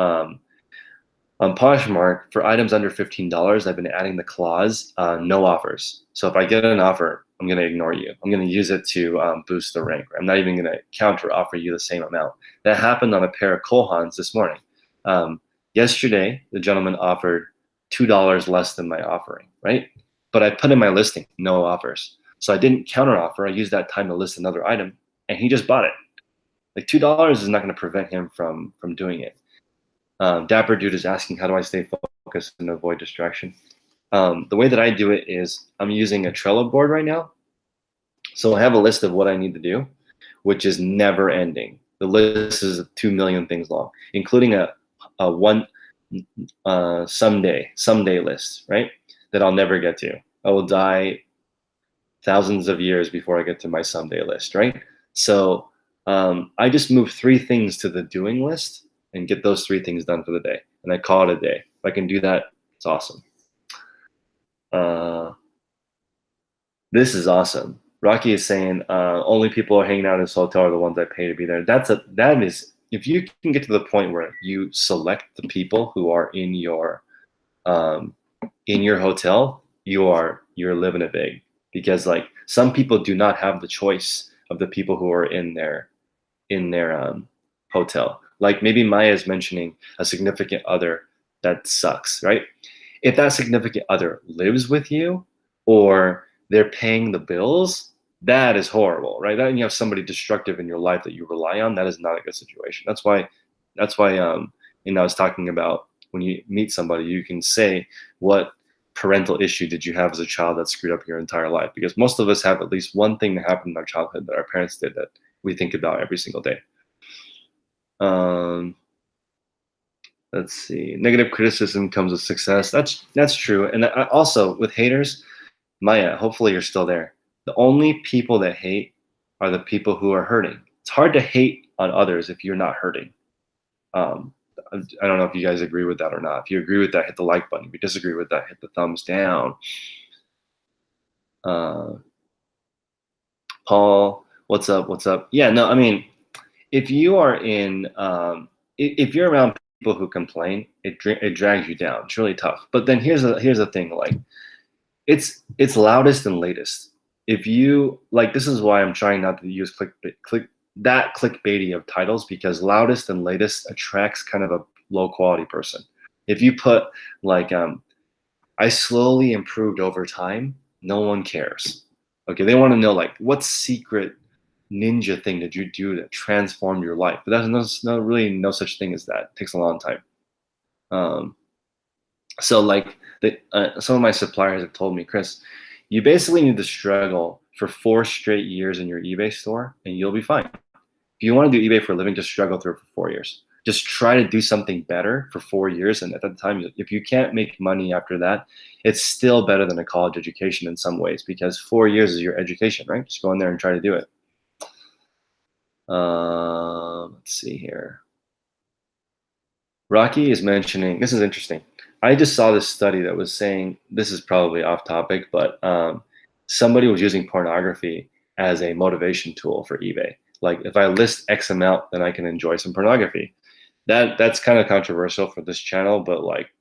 on Poshmark, for items under $15, I've been adding the clause, no offers. So if I get an offer, I'm going to ignore you. I'm going to use it to boost the rank. I'm not even going to counter offer you the same amount. That happened on a pair of Kohans this morning. Yesterday, the gentleman offered $2 less than my offering, right? But I put in my listing, no offers. So I didn't counter offer. I used that time to list another item, and he just bought it. Like, $2 is not going to prevent him from doing it. Dapper Dude is asking, how do I stay focused and avoid distraction? The way that I do it is I'm using a Trello board right now. So I have a list of what I need to do, which is never ending. The list is 2 million things long, including a one someday list, right? That I'll never get to. I will die thousands of years before I get to my someday list, right? So I just move 3 things to the doing list and get those 3 things done for the day. And I call it a day. If I can do that, it's awesome. This is awesome. Rocky is saying, only people are hanging out in this hotel are the ones I pay to be there. That is, if you can get to the point where you select the people who are in your hotel, you're living it big. Because, like, some people do not have the choice of the people who are in their hotel. Like, maybe Maya's mentioning a significant other that sucks, right? If that significant other lives with you or they're paying the bills, that is horrible, right? Then you have somebody destructive in your life that you rely on. That is not a good situation. That's why I was talking about when you meet somebody, you can say, what parental issue did you have as a child that screwed up your entire life? Because most of us have at least one thing that happened in our childhood that our parents did that we think about every single day. Let's see. Negative criticism comes with success. That's true. And also with haters, Maya, hopefully you're still there. The only people that hate are the people who are hurting. It's hard to hate on others if you're not hurting. I don't know if you guys agree with that or not. If you agree with that, hit the like button. If you disagree with that, hit the thumbs down. Paul, what's up? What's up? Yeah, no, I mean, if you are if you're around people who complain, it drags you down. It's really tough. But then here's the thing, like, it's loudest and latest. If you, like, this is why I'm trying not to use clickbaity of titles, because loudest and latest attracts kind of a low quality person. If you put, like, I slowly improved over time, no one cares. Okay, they want to know, like, what secret ninja thing did you do that transformed your life? But there's really no such thing as that. It takes a long time. So, like, some of my suppliers have told me, Chris, you basically need to struggle for 4 straight years in your eBay store and you'll be fine. If you want to do eBay for a living, just struggle through it for 4 years. Just try to do something better for 4 years. And at that time, if you can't make money after that, it's still better than a college education in some ways, because 4 years is your education, right? Just go in there and try to do it. Let's see here. Rocky is mentioning, this is interesting. I just saw this study that was saying, this is probably off topic, but somebody was using pornography as a motivation tool for eBay. Like, if I list X amount, then I can enjoy some pornography. That's kind of controversial for this channel, but, like,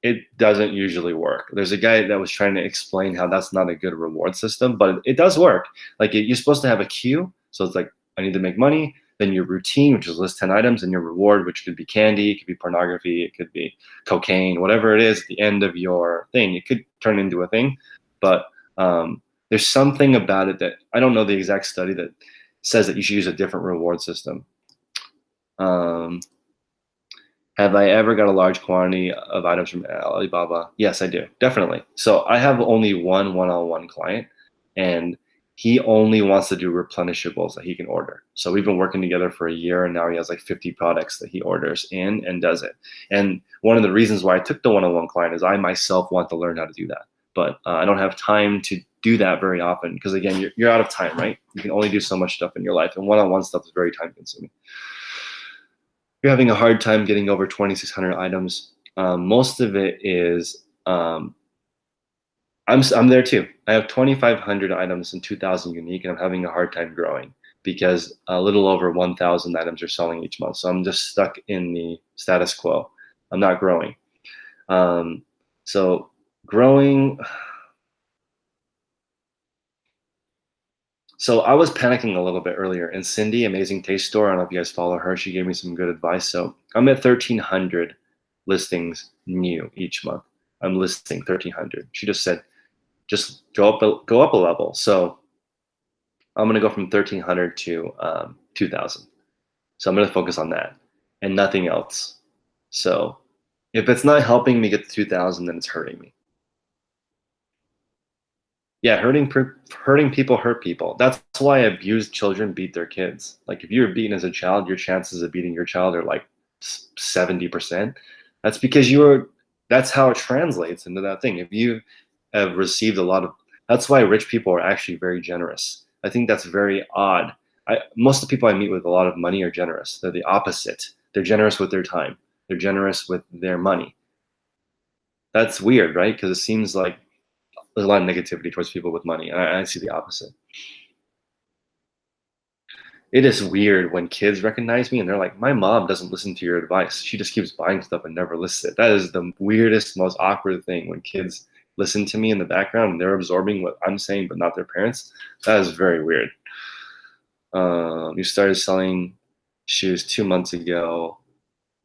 it doesn't usually work. There's a guy that was trying to explain how that's not a good reward system, but it does work. Like, you're supposed to have a queue. So it's like, I need to make money. Then your routine, which is list 10 items, and your reward, which could be candy, it could be pornography, it could be cocaine, whatever it is at the end of your thing. It could turn into a thing, but there's something about it that, I don't know the exact study that says that you should use a different reward system. Have I ever got a large quantity of items from Alibaba? Yes, I do, definitely. So I have only one one-on-one client, and he only wants to do replenishables that he can order. So we've been working together for a year, and now he has like 50 products that he orders in and does it. And one of the reasons why I took the one-on-one client is I myself want to learn how to do that. but I don't have time to do that very often because again, you're out of time, right? You can only do so much stuff in your life, and one-on-one stuff is very time consuming. You're having a hard time getting over 2,600 items. Most of it is I'm there too. I have 2,500 items and 2,000 unique, and I'm having a hard time growing because a little over 1,000 items are selling each month. So I'm just stuck in the status quo. I'm not growing. So growing. So I was panicking a little bit earlier, and Cindy, Amazing Taste Store, I don't know if you guys follow her. She gave me some good advice. So I'm at 1,300 listings new each month. I'm listing 1,300. She just said, just go up a level. So I'm going to go from 1,300 to 2,000. So I'm going to focus on that and nothing else. So if it's not helping me get to 2,000, then it's hurting me. Yeah, hurting people hurt people. That's why abused children beat their kids. Like if you were beaten as a child, your chances of beating your child are like 70%. That's because that's how it translates into that thing. If you have received a lot of, that's why rich people are actually very generous. I think that's very odd. Most of the people I meet with a lot of money are generous. They're the opposite. They're generous with their time. They're generous with their money. That's weird, right? Because it seems like there's a lot of negativity towards people with money. And I see the opposite. It is weird when kids recognize me and they're like, my mom doesn't listen to your advice. She just keeps buying stuff and never lists it. That is the weirdest, most awkward thing when kids listen to me in the background and they're absorbing what I'm saying, but not their parents. That is very weird. You started selling shoes 2 months ago.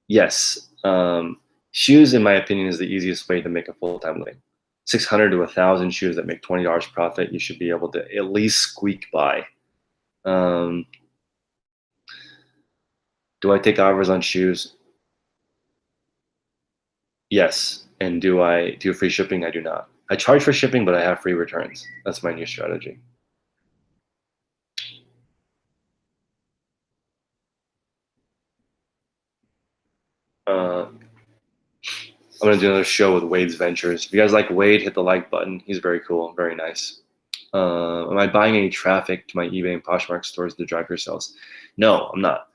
Yes. Shoes, in my opinion, is the easiest way to make a full-time living. 600 to 1,000 shoes that make $20 profit, you should be able to at least squeak by. Do I take offers on shoes? Yes. And do I do free shipping? I do not. I charge for shipping, but I have free returns. That's my new strategy. I'm gonna do another show with Wade's Ventures. If you guys like Wade, hit the like button. He's very cool, very nice. Am I buying any traffic to my eBay and Poshmark stores to drive your sales? No, I'm not.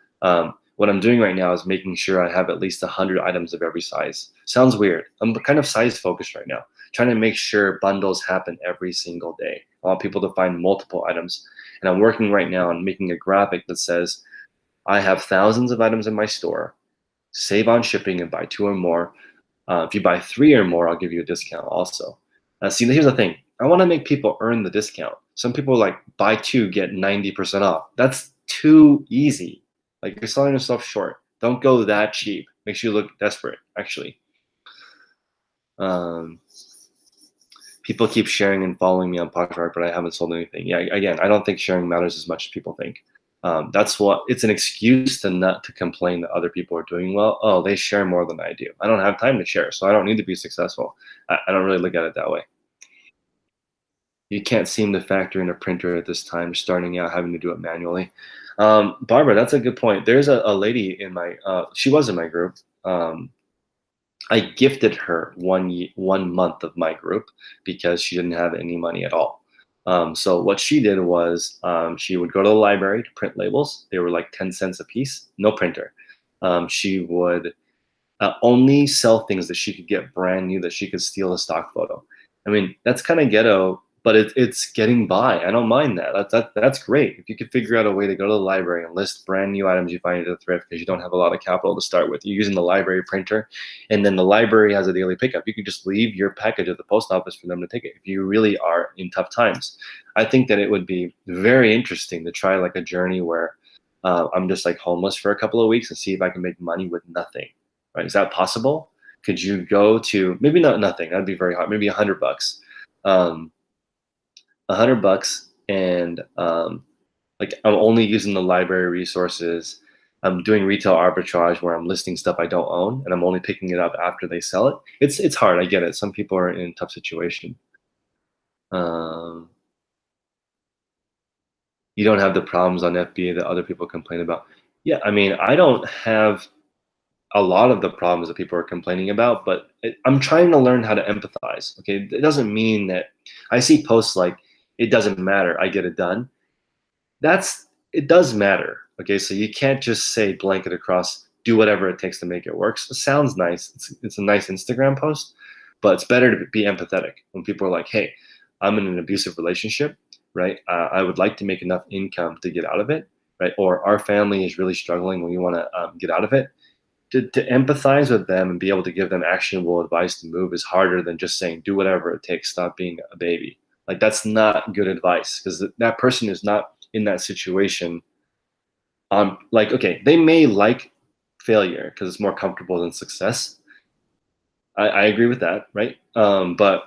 What I'm doing right now is making sure I have at least 100 items of every size. Sounds weird. I'm kind of size focused right now, trying to make sure bundles happen every single day. I want people to find multiple items. And I'm working right now on making a graphic that says, I have thousands of items in my store. Save on shipping and buy 2 or more. If you buy 3 or more, I'll give you a discount also. See, here's the thing. I want to make people earn the discount. Some people like buy 2, get 90% off. That's too easy. Like you're selling yourself short. Don't go that cheap. Makes you look desperate, actually. People keep sharing and following me on Poshmark, but I haven't sold anything. Yeah, again, I don't think sharing matters as much as people think. It's an excuse to complain that other people are doing well. Oh, they share more than I do. I don't have time to share, so I don't need to be successful. I don't really look at it that way. You can't seem to factor in a printer at this time, starting out having to do it manually. Barbara, that's a good point. There's a lady in my, she was in my group. I gifted her 1 month of my group because she didn't have any money at all. So what she did was she would go to the library to print labels. They were like 10 cents a piece, no printer. She would only sell things that she could get brand new, that she could steal a stock photo. I mean, that's kind of ghetto, but it's getting by. I don't mind that. That's great. If you could figure out a way to go to the library and list brand new items you find at a thrift because you don't have a lot of capital to start with, you're using the library printer, and then the library has a daily pickup. You could just leave your package at the post office for them to take it if you really are in tough times. I think that it would be very interesting to try like a journey where I'm just like homeless for a couple of weeks and see if I can make money with nothing. Right? Is that possible? Could you go to maybe not nothing? That'd be very hard. Maybe $100. $100 and like I'm only using the library resources. I'm doing retail arbitrage where I'm listing stuff I don't own and I'm only picking it up after they sell it. It's hard. I get it. Some people are in a tough situation. You don't have the problems on FBA that other people complain about. Yeah, I mean, I don't have a lot of the problems that people are complaining about, but I'm trying to learn how to empathize. Okay, it doesn't mean that I see posts like it doesn't matter, I get it done. It does matter. Okay, so you can't just say blanket across, do whatever it takes to make it work. So it sounds nice. It's a nice Instagram post, but it's better to be empathetic when people are like, hey, I'm in an abusive relationship, right? I would like to make enough income to get out of it, right? Or our family is really struggling, we want to get out of it. To empathize with them and be able to give them actionable advice to move is harder than just saying, do whatever it takes, stop being a baby. Like, that's not good advice, because that person is not in that situation. Like, okay, they may like failure because it's more comfortable than success. I agree with that, right? But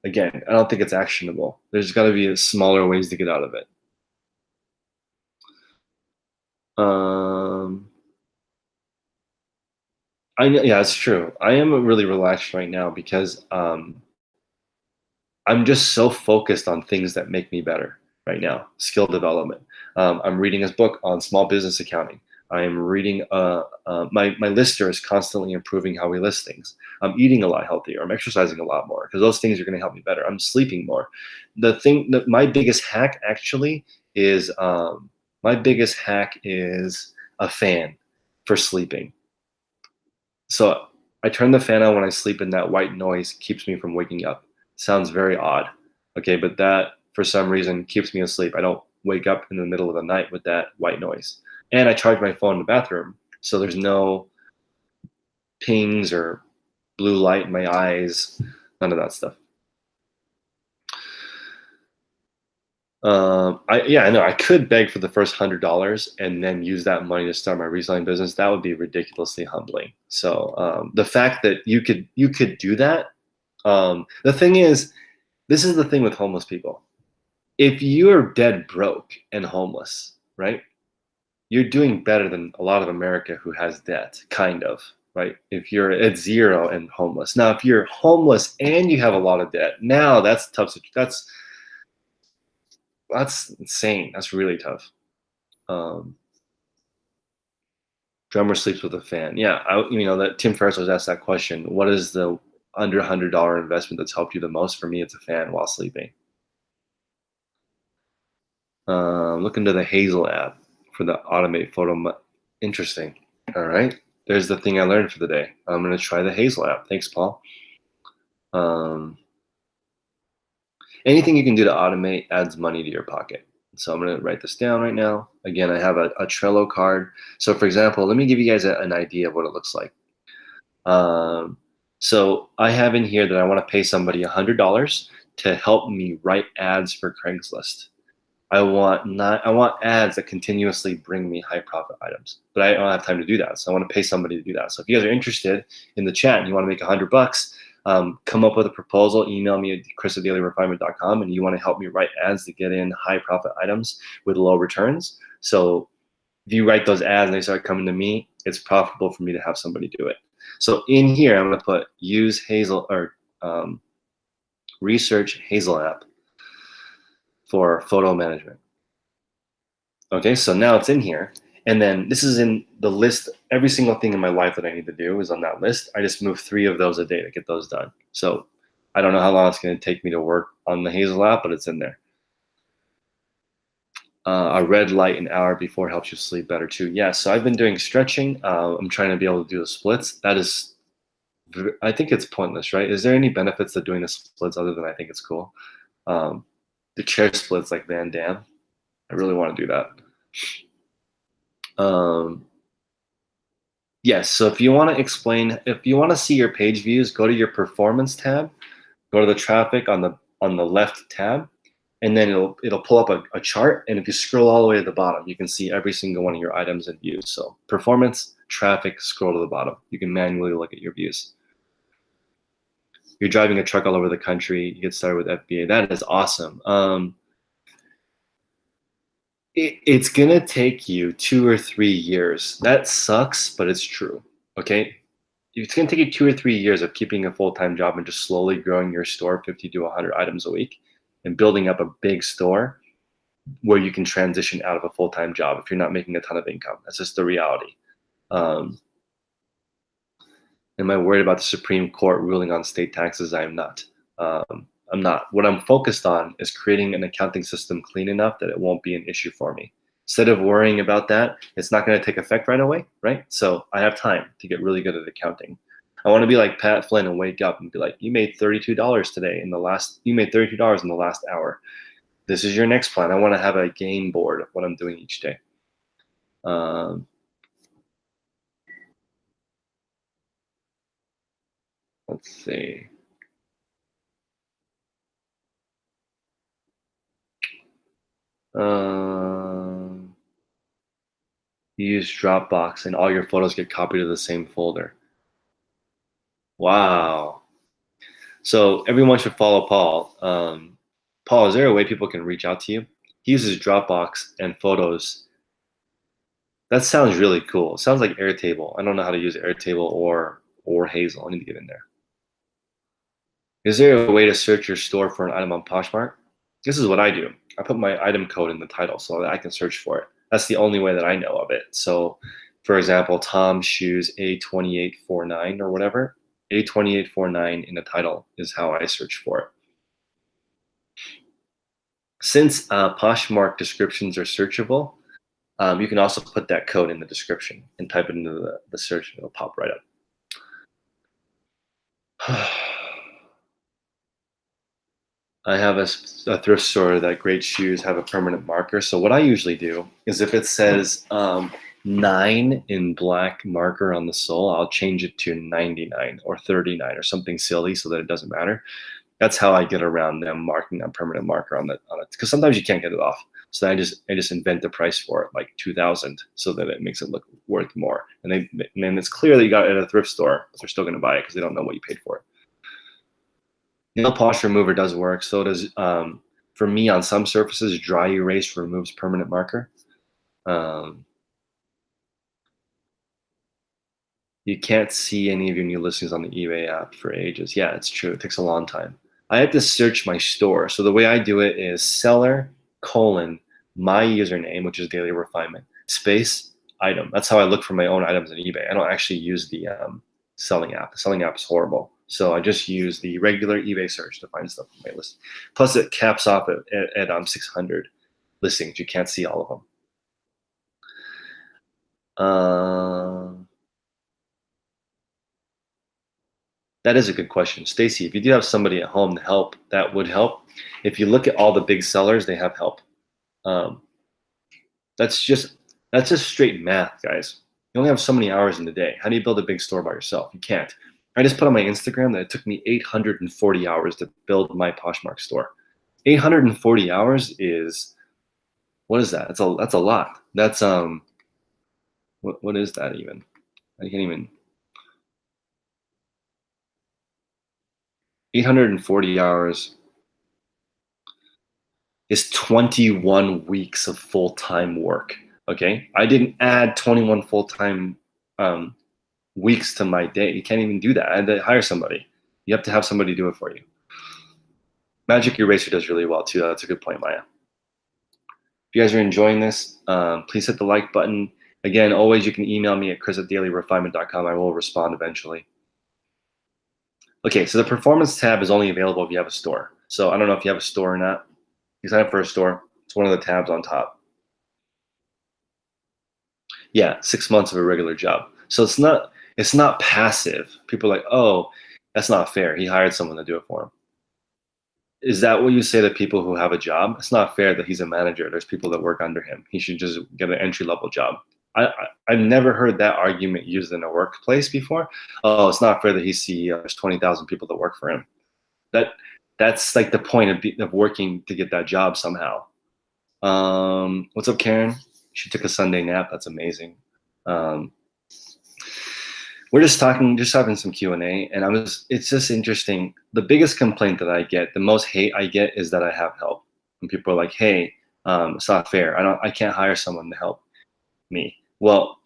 again, I don't think it's actionable. There's got to be smaller ways to get out of it. Yeah, it's true. I am really relaxed right now because I'm just so focused on things that make me better right now. Skill development. I'm reading this book on small business accounting. I am reading. My lister is constantly improving how we list things. I'm eating a lot healthier. I'm exercising a lot more because those things are going to help me better. I'm sleeping more. My biggest hack actually is a fan for sleeping. So I turn the fan on when I sleep, and that white noise keeps me from waking up. Sounds very odd. Okay, but that for some reason keeps me asleep. I don't wake up in the middle of the night with that white noise. And I charge my phone in the bathroom, so there's no pings or blue light in my eyes, none of that stuff. I know I could beg for the first $100 and then use that money to start my reselling business. That would be ridiculously humbling. So the fact that you could do that. The thing is, this is the thing with homeless people. If you're dead broke and homeless, right, you're doing better than a lot of America who has debt, kind of, right? If you're at zero and homeless. Now, if you're homeless and you have a lot of debt, now that's tough. That's insane. That's really tough. Um, Drummer sleeps with a fan. Yeah, that Tim Ferriss was asked that question. What is the under $100 investment that's helped you the most? For me, it's a fan while sleeping. Look into the Hazel app for the automate photo. Interesting. All right. There's the thing I learned for the day. I'm going to try the Hazel app. Thanks, Paul. Anything you can do to automate adds money to your pocket. So I'm going to write this down right now. Again, I have a Trello card. So for example, let me give you guys an idea of what it looks like. So I have in here that I want to pay somebody $100 to help me write ads for Craigslist. I want ads that continuously bring me high profit items, but I don't have time to do that. So I want to pay somebody to do that. So if you guys are interested in the chat and you want to make $100, come up with a proposal, email me at chris@dailyrefinement.com, and you want to help me write ads to get in high profit items with low returns. So if you write those ads and they start coming to me, it's profitable for me to have somebody do it. So in here, I'm going to put use Hazel or research Hazel app for photo management. Okay, so now it's in here. And then this is in the list. Every single thing in my life that I need to do is on that list. I just move 3 of those a day to get those done. So I don't know how long it's going to take me to work on the Hazel app, but it's in there. A red light an hour before helps you sleep better too. Yeah, so I've been doing stretching. I'm trying to be able to do the splits. I think it's pointless, right? Is there any benefits to doing the splits other than I think it's cool? The chair splits like Van Damme. I really want to do that. Yes, so if you want to see your page views, go to your performance tab, go to the traffic on the left tab, and then it'll pull up a chart. And if you scroll all the way to the bottom, you can see every single one of your items and views. So performance, traffic, scroll to the bottom. You can manually look at your views. You're driving a truck all over the country. You get started with FBA. That is awesome. It's gonna take you 2 or 3 years. That sucks, but it's true. Okay, it's gonna take you 2 or 3 years of keeping a full-time job and just slowly growing your store 50 to 100 items a week and building up a big store where you can transition out of a full-time job if you're not making a ton of income. That's just the reality. Am I worried about the Supreme Court ruling on state taxes? I am not. I'm not. What I'm focused on is creating an accounting system clean enough that it won't be an issue for me. Instead of worrying about that, it's not going to take effect right away, right? So I have time to get really good at accounting. I want to be like Pat Flynn and wake up and be like, you made $32 today you made $32 in the last hour. This is your next plan. I want to have a game board of what I'm doing each day. Let's see. You use Dropbox and all your photos get copied to the same folder. Wow. So everyone should follow Paul. Paul, is there a way people can reach out to you? He uses Dropbox and photos. That sounds really cool. It sounds like Airtable. I don't know how to use Airtable or Hazel. I need to get in there. Is there a way to search your store for an item on Poshmark? This is what I do. I put my item code in the title so that I can search for it. That's the only way that I know of it. So, for example, Tom Shoes A2849 or whatever, A2849 in the title is how I search for it. Since Poshmark descriptions are searchable, you can also put that code in the description and type it into the search and it'll pop right up. I have a thrift store that great shoes have a permanent marker. So what I usually do is if it says 9 in black marker on the sole, I'll change it to 99 or 39 or something silly so that it doesn't matter. That's how I get around them marking that permanent marker on it, because sometimes you can't get it off. So I just invent the price for it, like 2,000, so that it makes it look worth more. And then it's clear that you got it at a thrift store, but they're still going to buy it because they don't know what you paid for it. Nail polish remover does work. So does, for me, on some surfaces, dry erase removes permanent marker. You can't see any of your new listings on the eBay app for ages. Yeah, it's true. It takes a long time. I have to search my store. So the way I do it is seller : my username, which is Daily Refinement, space item. That's how I look for my own items on eBay. I don't actually use the selling app. The selling app is horrible. So I just use the regular eBay search to find stuff on my list. Plus it caps off at 600 listings. You can't see all of them. That is a good question. Stacy, if you do have somebody at home to help, that would help. If you look at all the big sellers, they have help. That's just straight math, guys. You only have so many hours in the day. How do you build a big store by yourself? You can't. I just put on my Instagram that it took me 840 hours to build my Poshmark store. 840 hours is, what is that? That's a lot. That's what is that even? I can't even. 840 hours is 21 weeks of full-time work. Okay, I didn't add 21 full-time weeks to my day. You can't even do that. I had to hire somebody. You have to have somebody do it for you. Magic Eraser does really well too. That's a good point, Maya. If you guys are enjoying this, please hit the like button. Again, always you can email me at chris@dailyrefinement.com. I will respond eventually. Okay, so the performance tab is only available if you have a store. So I don't know if you have a store or not. You sign up for a store. It's one of the tabs on top. Yeah, 6 months of a regular job. So it's not passive. People are like, oh, that's not fair. He hired someone to do it for him. Is that what you say to people who have a job? It's not fair that he's a manager. There's people that work under him. He should just get an entry-level job. I've never heard that argument used in a workplace before. Oh, it's not fair that he's CEO. There's 20,000 people that work for him. That's like the point of working to get that job somehow. What's up, Karen? She took a Sunday nap. That's amazing. We're just having some Q&A, and it's just interesting. The biggest complaint that I get, the most hate I get, is that I have help. And people are like, hey, it's not fair. I can't hire someone to help me. Well,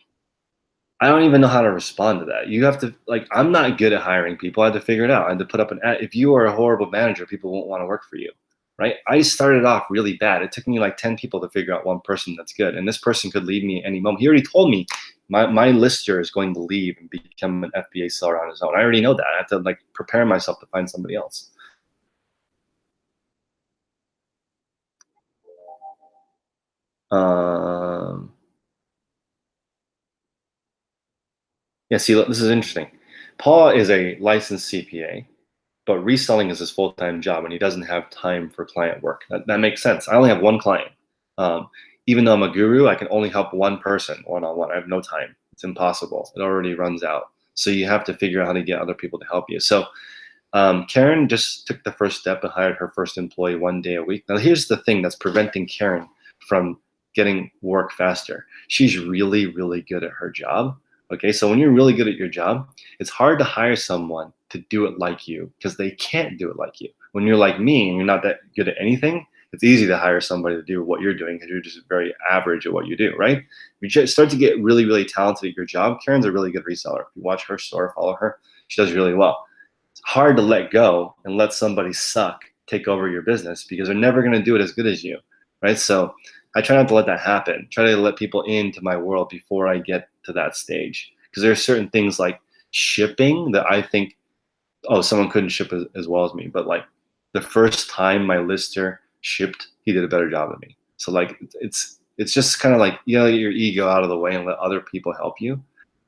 I don't even know how to respond to that. You have to, like, I'm not good at hiring people. I had to figure it out. I had to put up an ad. If you are a horrible manager, people won't want to work for you, right? I started off really bad. It took me like 10 people to figure out one person that's good. And this person could leave me at any moment. He already told me My lister is going to leave and become an FBA seller on his own. I already know that. I have to like prepare myself to find somebody else. Um, yeah, see, look, this is interesting. Paul is a licensed CPA, but reselling is his full-time job, and he doesn't have time for client work. That makes sense. I only have one client. Um, Even though I'm a guru, I can only help one person one-on-one. I have no time. It's impossible. It already runs out. So you have to figure out how to get other people to help you. So Karen just took the first step and hired her first employee 1 day a week. Now, here's the thing that's preventing Karen from getting work faster. She's really, really good at her job. Okay, so when you're really good at your job, it's hard to hire someone to do it like you because they can't do it like you. When you're like me and you're not that good at anything, it's easy to hire somebody to do what you're doing because you're just very average at what you do, right? If you just start to get really, really talented at your job, Karen's a really good reseller. If you watch her store, follow her, she does really well. It's hard to let go and let somebody suck take over your business because they're never going to do it as good as you, right? So I try not to let that happen. Try to let people into my world before I get to that stage because there are certain things like shipping that I think, oh, someone couldn't ship as well as me, but like the first time my lister shipped, he did a better job than me. So like it's just kind of like, you know, your ego out of the way and let other people help you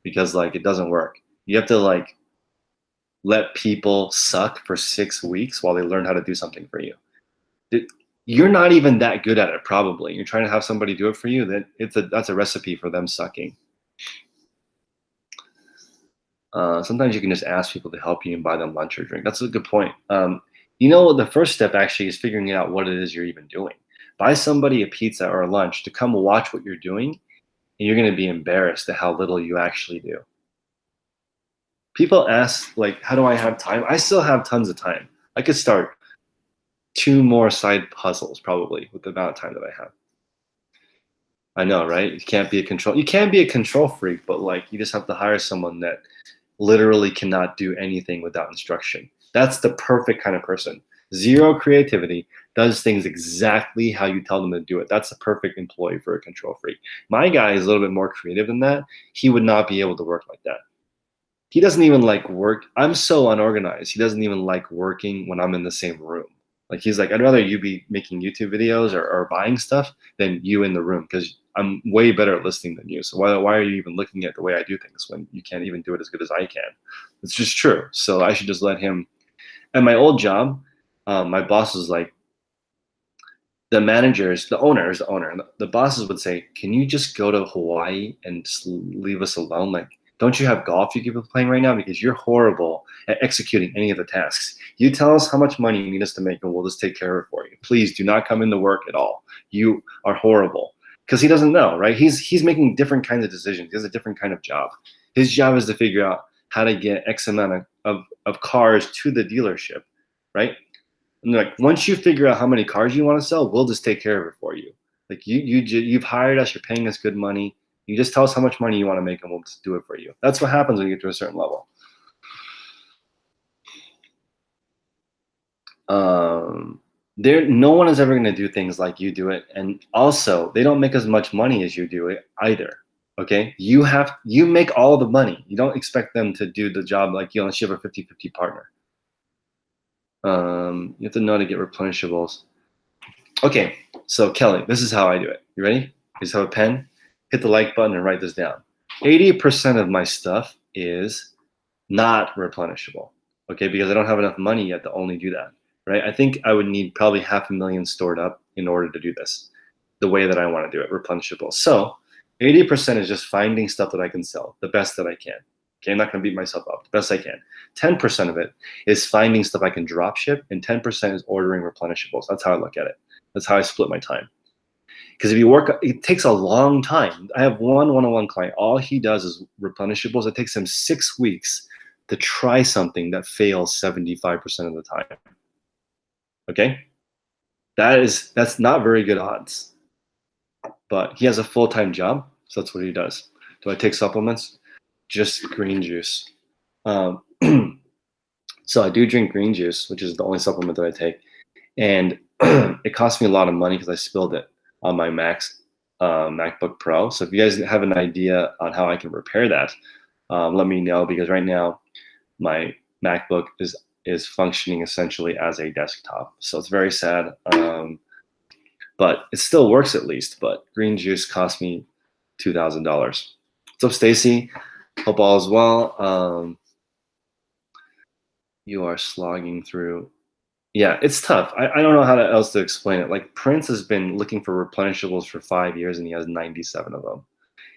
because like it doesn't work. You have to like let people suck for 6 weeks while they learn how to do something for you. You're not even that good at it, probably. You're trying to have somebody do it for you. That's a recipe for them sucking. Sometimes you can just ask people to help you and buy them lunch or drink. That's a good point. You know, the first step actually is figuring out what it is you're even doing. Buy somebody a pizza or a lunch to come watch what you're doing, and you're going to be embarrassed at how little you actually do. People ask, like, how do I have time? I still have tons of time. I could start 2 more side puzzles probably with the amount of time that I have. I know, right? You can't be a control freak, but like you just have to hire someone that literally cannot do anything without instruction. That's the perfect kind of person. Zero creativity, does things exactly how you tell them to do it. That's the perfect employee for a control freak. My guy is a little bit more creative than that. He would not be able to work like that. He doesn't even like work. I'm so unorganized. He doesn't even like working when I'm in the same room. Like he's like, I'd rather you be making YouTube videos or buying stuff than you in the room because I'm way better at listening than you. So why are you even looking at the way I do things when you can't even do it as good as I can? It's just true. So I should just let him. At my old job, my boss was like, the owner, the bosses would say, can you just go to Hawaii and just leave us alone? Like, don't you have golf you could be playing right now? Because you're horrible at executing any of the tasks. You tell us how much money you need us to make and we'll just take care of it for you. Please do not come into work at all. You are horrible. Because he doesn't know, right? He's making different kinds of decisions. He has a different kind of job. His job is to figure out how to get X amount of cars to the dealership, right? And like once you figure out how many cars you want to sell, we'll just take care of it for you. Like you've hired us, you're paying us good money. You just tell us how much money you want to make, and we'll just do it for you. That's what happens when you get to a certain level. No one is ever going to do things like you do it, and also they don't make as much money as you do it either. Okay, you make all the money. You don't expect them to do the job like you unless you have a 50-50 partner. You have to know how to get replenishables. Okay, so Kelly, this is how I do it. You ready? You just have a pen, hit the like button, and write this down. 80% of my stuff is not replenishable, okay, because I don't have enough money yet to only do that, right? I think I would need probably $500,000 stored up in order to do this the way that I want to do it, replenishable. So 80% is just finding stuff that I can sell the best that I can. Okay, I'm not going to beat myself up, the best I can. 10% of it is finding stuff I can drop ship, and 10% is ordering replenishables. That's how I look at it. That's how I split my time. Because if you work, it takes a long time. I have one one-on-one client. All he does is replenishables. It takes him 6 weeks to try something that fails 75% of the time. Okay? That's not very good odds. But he has a full-time job, so that's what he does. Do I take supplements? Just green juice. So I do drink green juice, which is the only supplement that I take. And it cost me a lot of money because I spilled it on my Macs. MacBook Pro. So if you guys have an idea on how I can repair that, let me know, because right now my MacBook is functioning essentially as a desktop. So it's very sad, but it still works at least. But green juice cost me $2,000. What's up, Stacy? Hope all is well. You are slogging through. Yeah, it's tough. I don't know how else to explain it. Like, Prince has been looking for replenishables for 5 years, and he has 97 of them.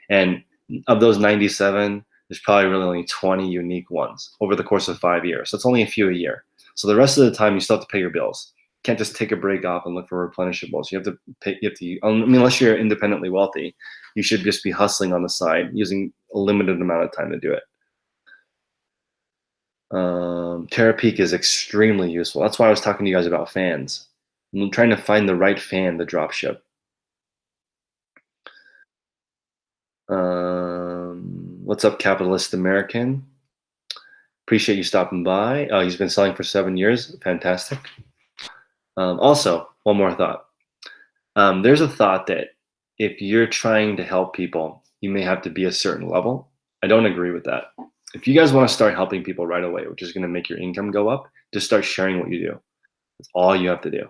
And of those 97, there's probably really only 20 unique ones over the course of 5 years. So it's only a few a year. So the rest of the time, you still have to pay your bills. You can't just take a break off and look for replenishables. You have to pay. You have to. I mean, unless you're independently wealthy, you should just be hustling on the side, using a limited amount of time to do it. Terapeak is extremely useful. That's why I was talking to you guys about fans. I'm trying to find the right fan to drop ship. What's up, Capitalist American? Appreciate you stopping by. He's been selling for 7 years. Fantastic. Also, one more thought. There's a thought that if you're trying to help people, you may have to be a certain level. I don't agree with that. If you guys want to start helping people right away, which is going to make your income go up, just start sharing what you do. That's all you have to do.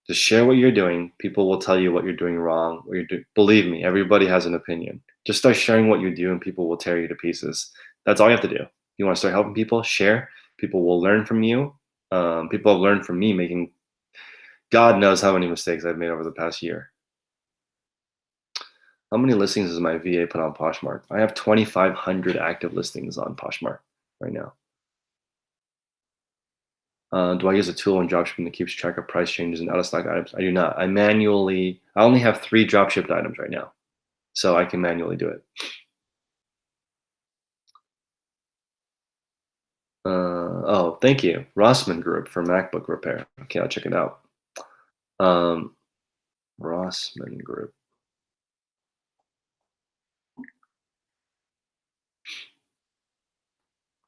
Just share what you're doing. People will tell you what you're doing wrong. What you're doing. Believe me, everybody has an opinion. Just start sharing what you do, and people will tear you to pieces. That's all you have to do. You want to start helping people? Share. People will learn from you. People have learned from me making God knows how many mistakes I've made over the past year. How many listings does my VA put on Poshmark? I have 2,500 active listings on Poshmark right now. Do I use a tool in dropshipping that keeps track of price changes and out of stock items? I do not. I only have 3 dropshipped items right now, so I can manually do it. Oh, thank you, Rossman Group, for MacBook repair. Okay, I'll check it out. Rossman Group.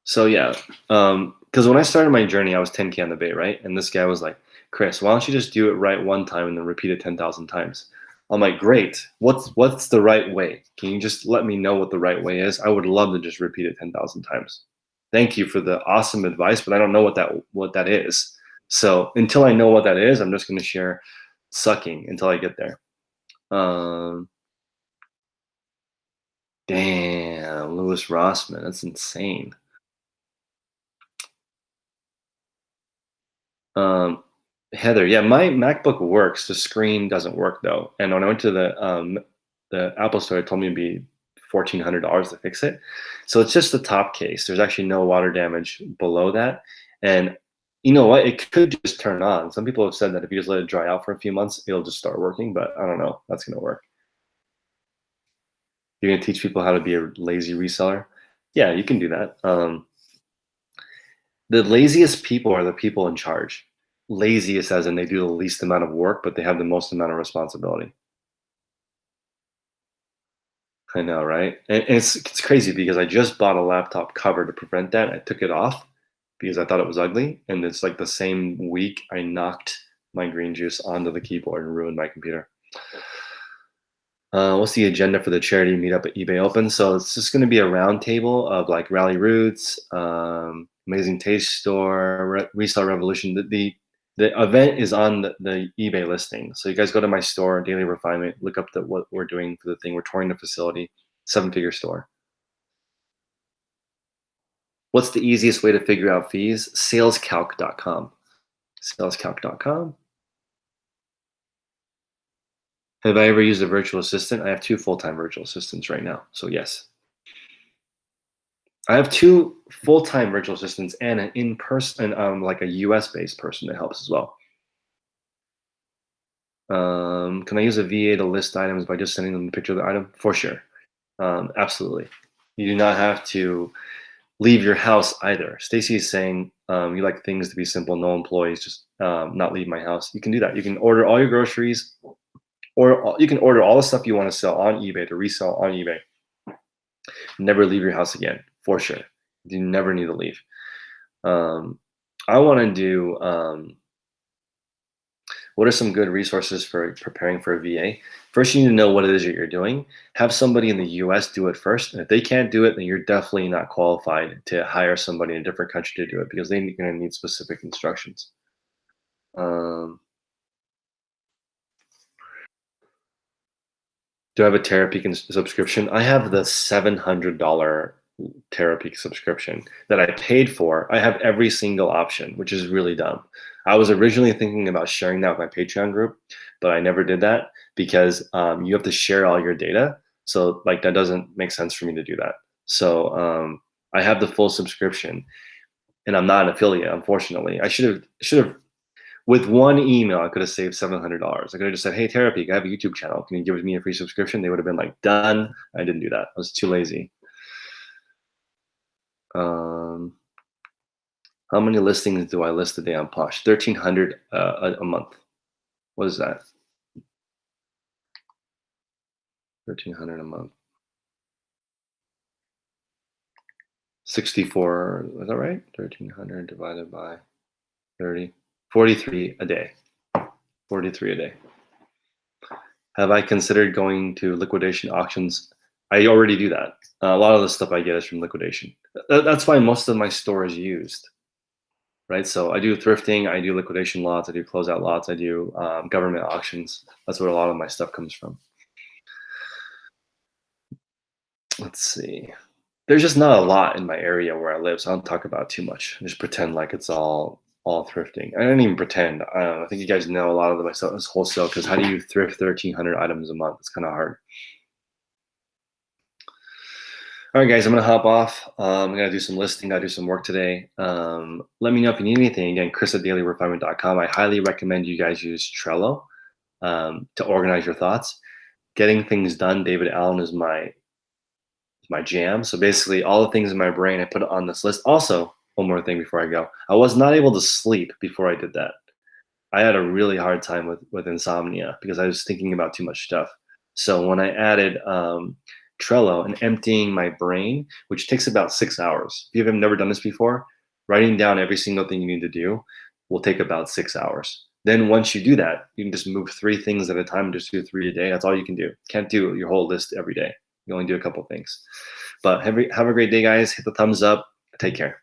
So yeah, because when I started my journey, I was 10K on the Bay, right? And this guy was like, Chris, why don't you just do it right one time and then repeat it 10,000 times? I'm like, great. What's the right way? Can you just let me know what the right way is? I would love to just repeat it 10,000 times. Thank you for the awesome advice, but I don't know what that is. So until I know what that is, I'm just going to share sucking until I get there. Damn, Louis Rossman, that's insane. Heather, yeah, my MacBook works. The screen doesn't work though. And when I went to the Apple store, it told me it'd be $1,400 to fix it. So it's just the top case. There's actually no water damage below that. And you know what? It could just turn on. Some people have said that if you just let it dry out for a few months, it'll just start working. But I don't know. That's gonna work. You're gonna teach people how to be a lazy reseller. Yeah, you can do that. The laziest people are the people in charge. Laziest as in they do the least amount of work, but they have the most amount of responsibility. I know, right? And it's crazy because I just bought a laptop cover to prevent that. I took it off because I thought it was ugly, and it's like the same week I knocked my green juice onto the keyboard and ruined my computer. What's the agenda for the charity meetup at eBay Open? So it's just going to be a roundtable of like Rally Roots, Amazing Taste Store, Resale Revolution. The event is on the eBay listing. So you guys go to my store, Daily Refinement, look up what we're doing for the thing. We're touring the facility, 7-figure store. What's the easiest way to figure out fees? Salescalc.com. Salescalc.com. Have I ever used a virtual assistant? I have 2 full-time virtual assistants right now. So yes. I have 2 full-time virtual assistants and an in-person, like a US-based person that helps as well. Can I use a VA to list items by just sending them a picture of the item? For sure. Absolutely. You do not have to leave your house either. Stacy is saying you like things to be simple, no employees, just not leave my house. You can do that. You can order all your groceries, or you can order all the stuff you want to sell on eBay to resell on eBay. Never leave your house again, for sure. You never need to leave. I want to do What are some good resources for preparing for a VA? First, you need to know what it is that you're doing. Have somebody in the US do it first. And if they can't do it, then you're definitely not qualified to hire somebody in a different country to do it because they're going to need specific instructions. Um, do I have a Therapy subscription? I have the $700 Therapy subscription that I paid for. I have every single option, which is really dumb. I was originally thinking about sharing that with my Patreon group, but I never did that because you have to share all your data. So like that doesn't make sense for me to do that. So I have the full subscription, and I'm not an affiliate, unfortunately. I should have with one email I could have saved $700. I could have just said, "Hey, Therapy, I have a YouTube channel. Can you give me a free subscription?" They would have been like, "Done." I didn't do that. I was too lazy. Um, how many listings do I list a day on Posh? 1,300 a month. What is that? 1,300 a month. 64. Is that right? 1,300 divided by 30. 43 a day. 43 a day. Have I considered going to liquidation auctions? I already do that. A lot of the stuff I get is from liquidation. That's why most of my store is used. Right, so I do thrifting, I do liquidation lots, I do closeout lots, I do government auctions. That's where a lot of my stuff comes from. Let's see. There's just not a lot in my area where I live, so I don't talk about it too much. I just pretend like it's all thrifting. I don't even pretend. I think you guys know a lot of my stuff is wholesale because how do you thrift 1,300 items a month? It's kind of hard. All right, guys, I'm gonna hop off. I'm gonna do some listing. I do some work today. Let me know if you need anything. Again, Chris@dailyrefinement.com. I highly recommend you guys use Trello to organize your thoughts. Getting things done, David Allen is my jam. So basically, all the things in my brain, I put it on this list. Also, one more thing before I go, I was not able to sleep before I did that. I had a really hard time with insomnia because I was thinking about too much stuff. So when I added Trello and emptying my brain, which takes about 6 hours. If you've never done this before, writing down every single thing you need to do will take about 6 hours. Then once you do that, you can just move 3 things at a time, just do 3 a day. That's all you can do. Can't do your whole list every day. You only do a couple things. But have a great day, guys. Hit the thumbs up. Take care.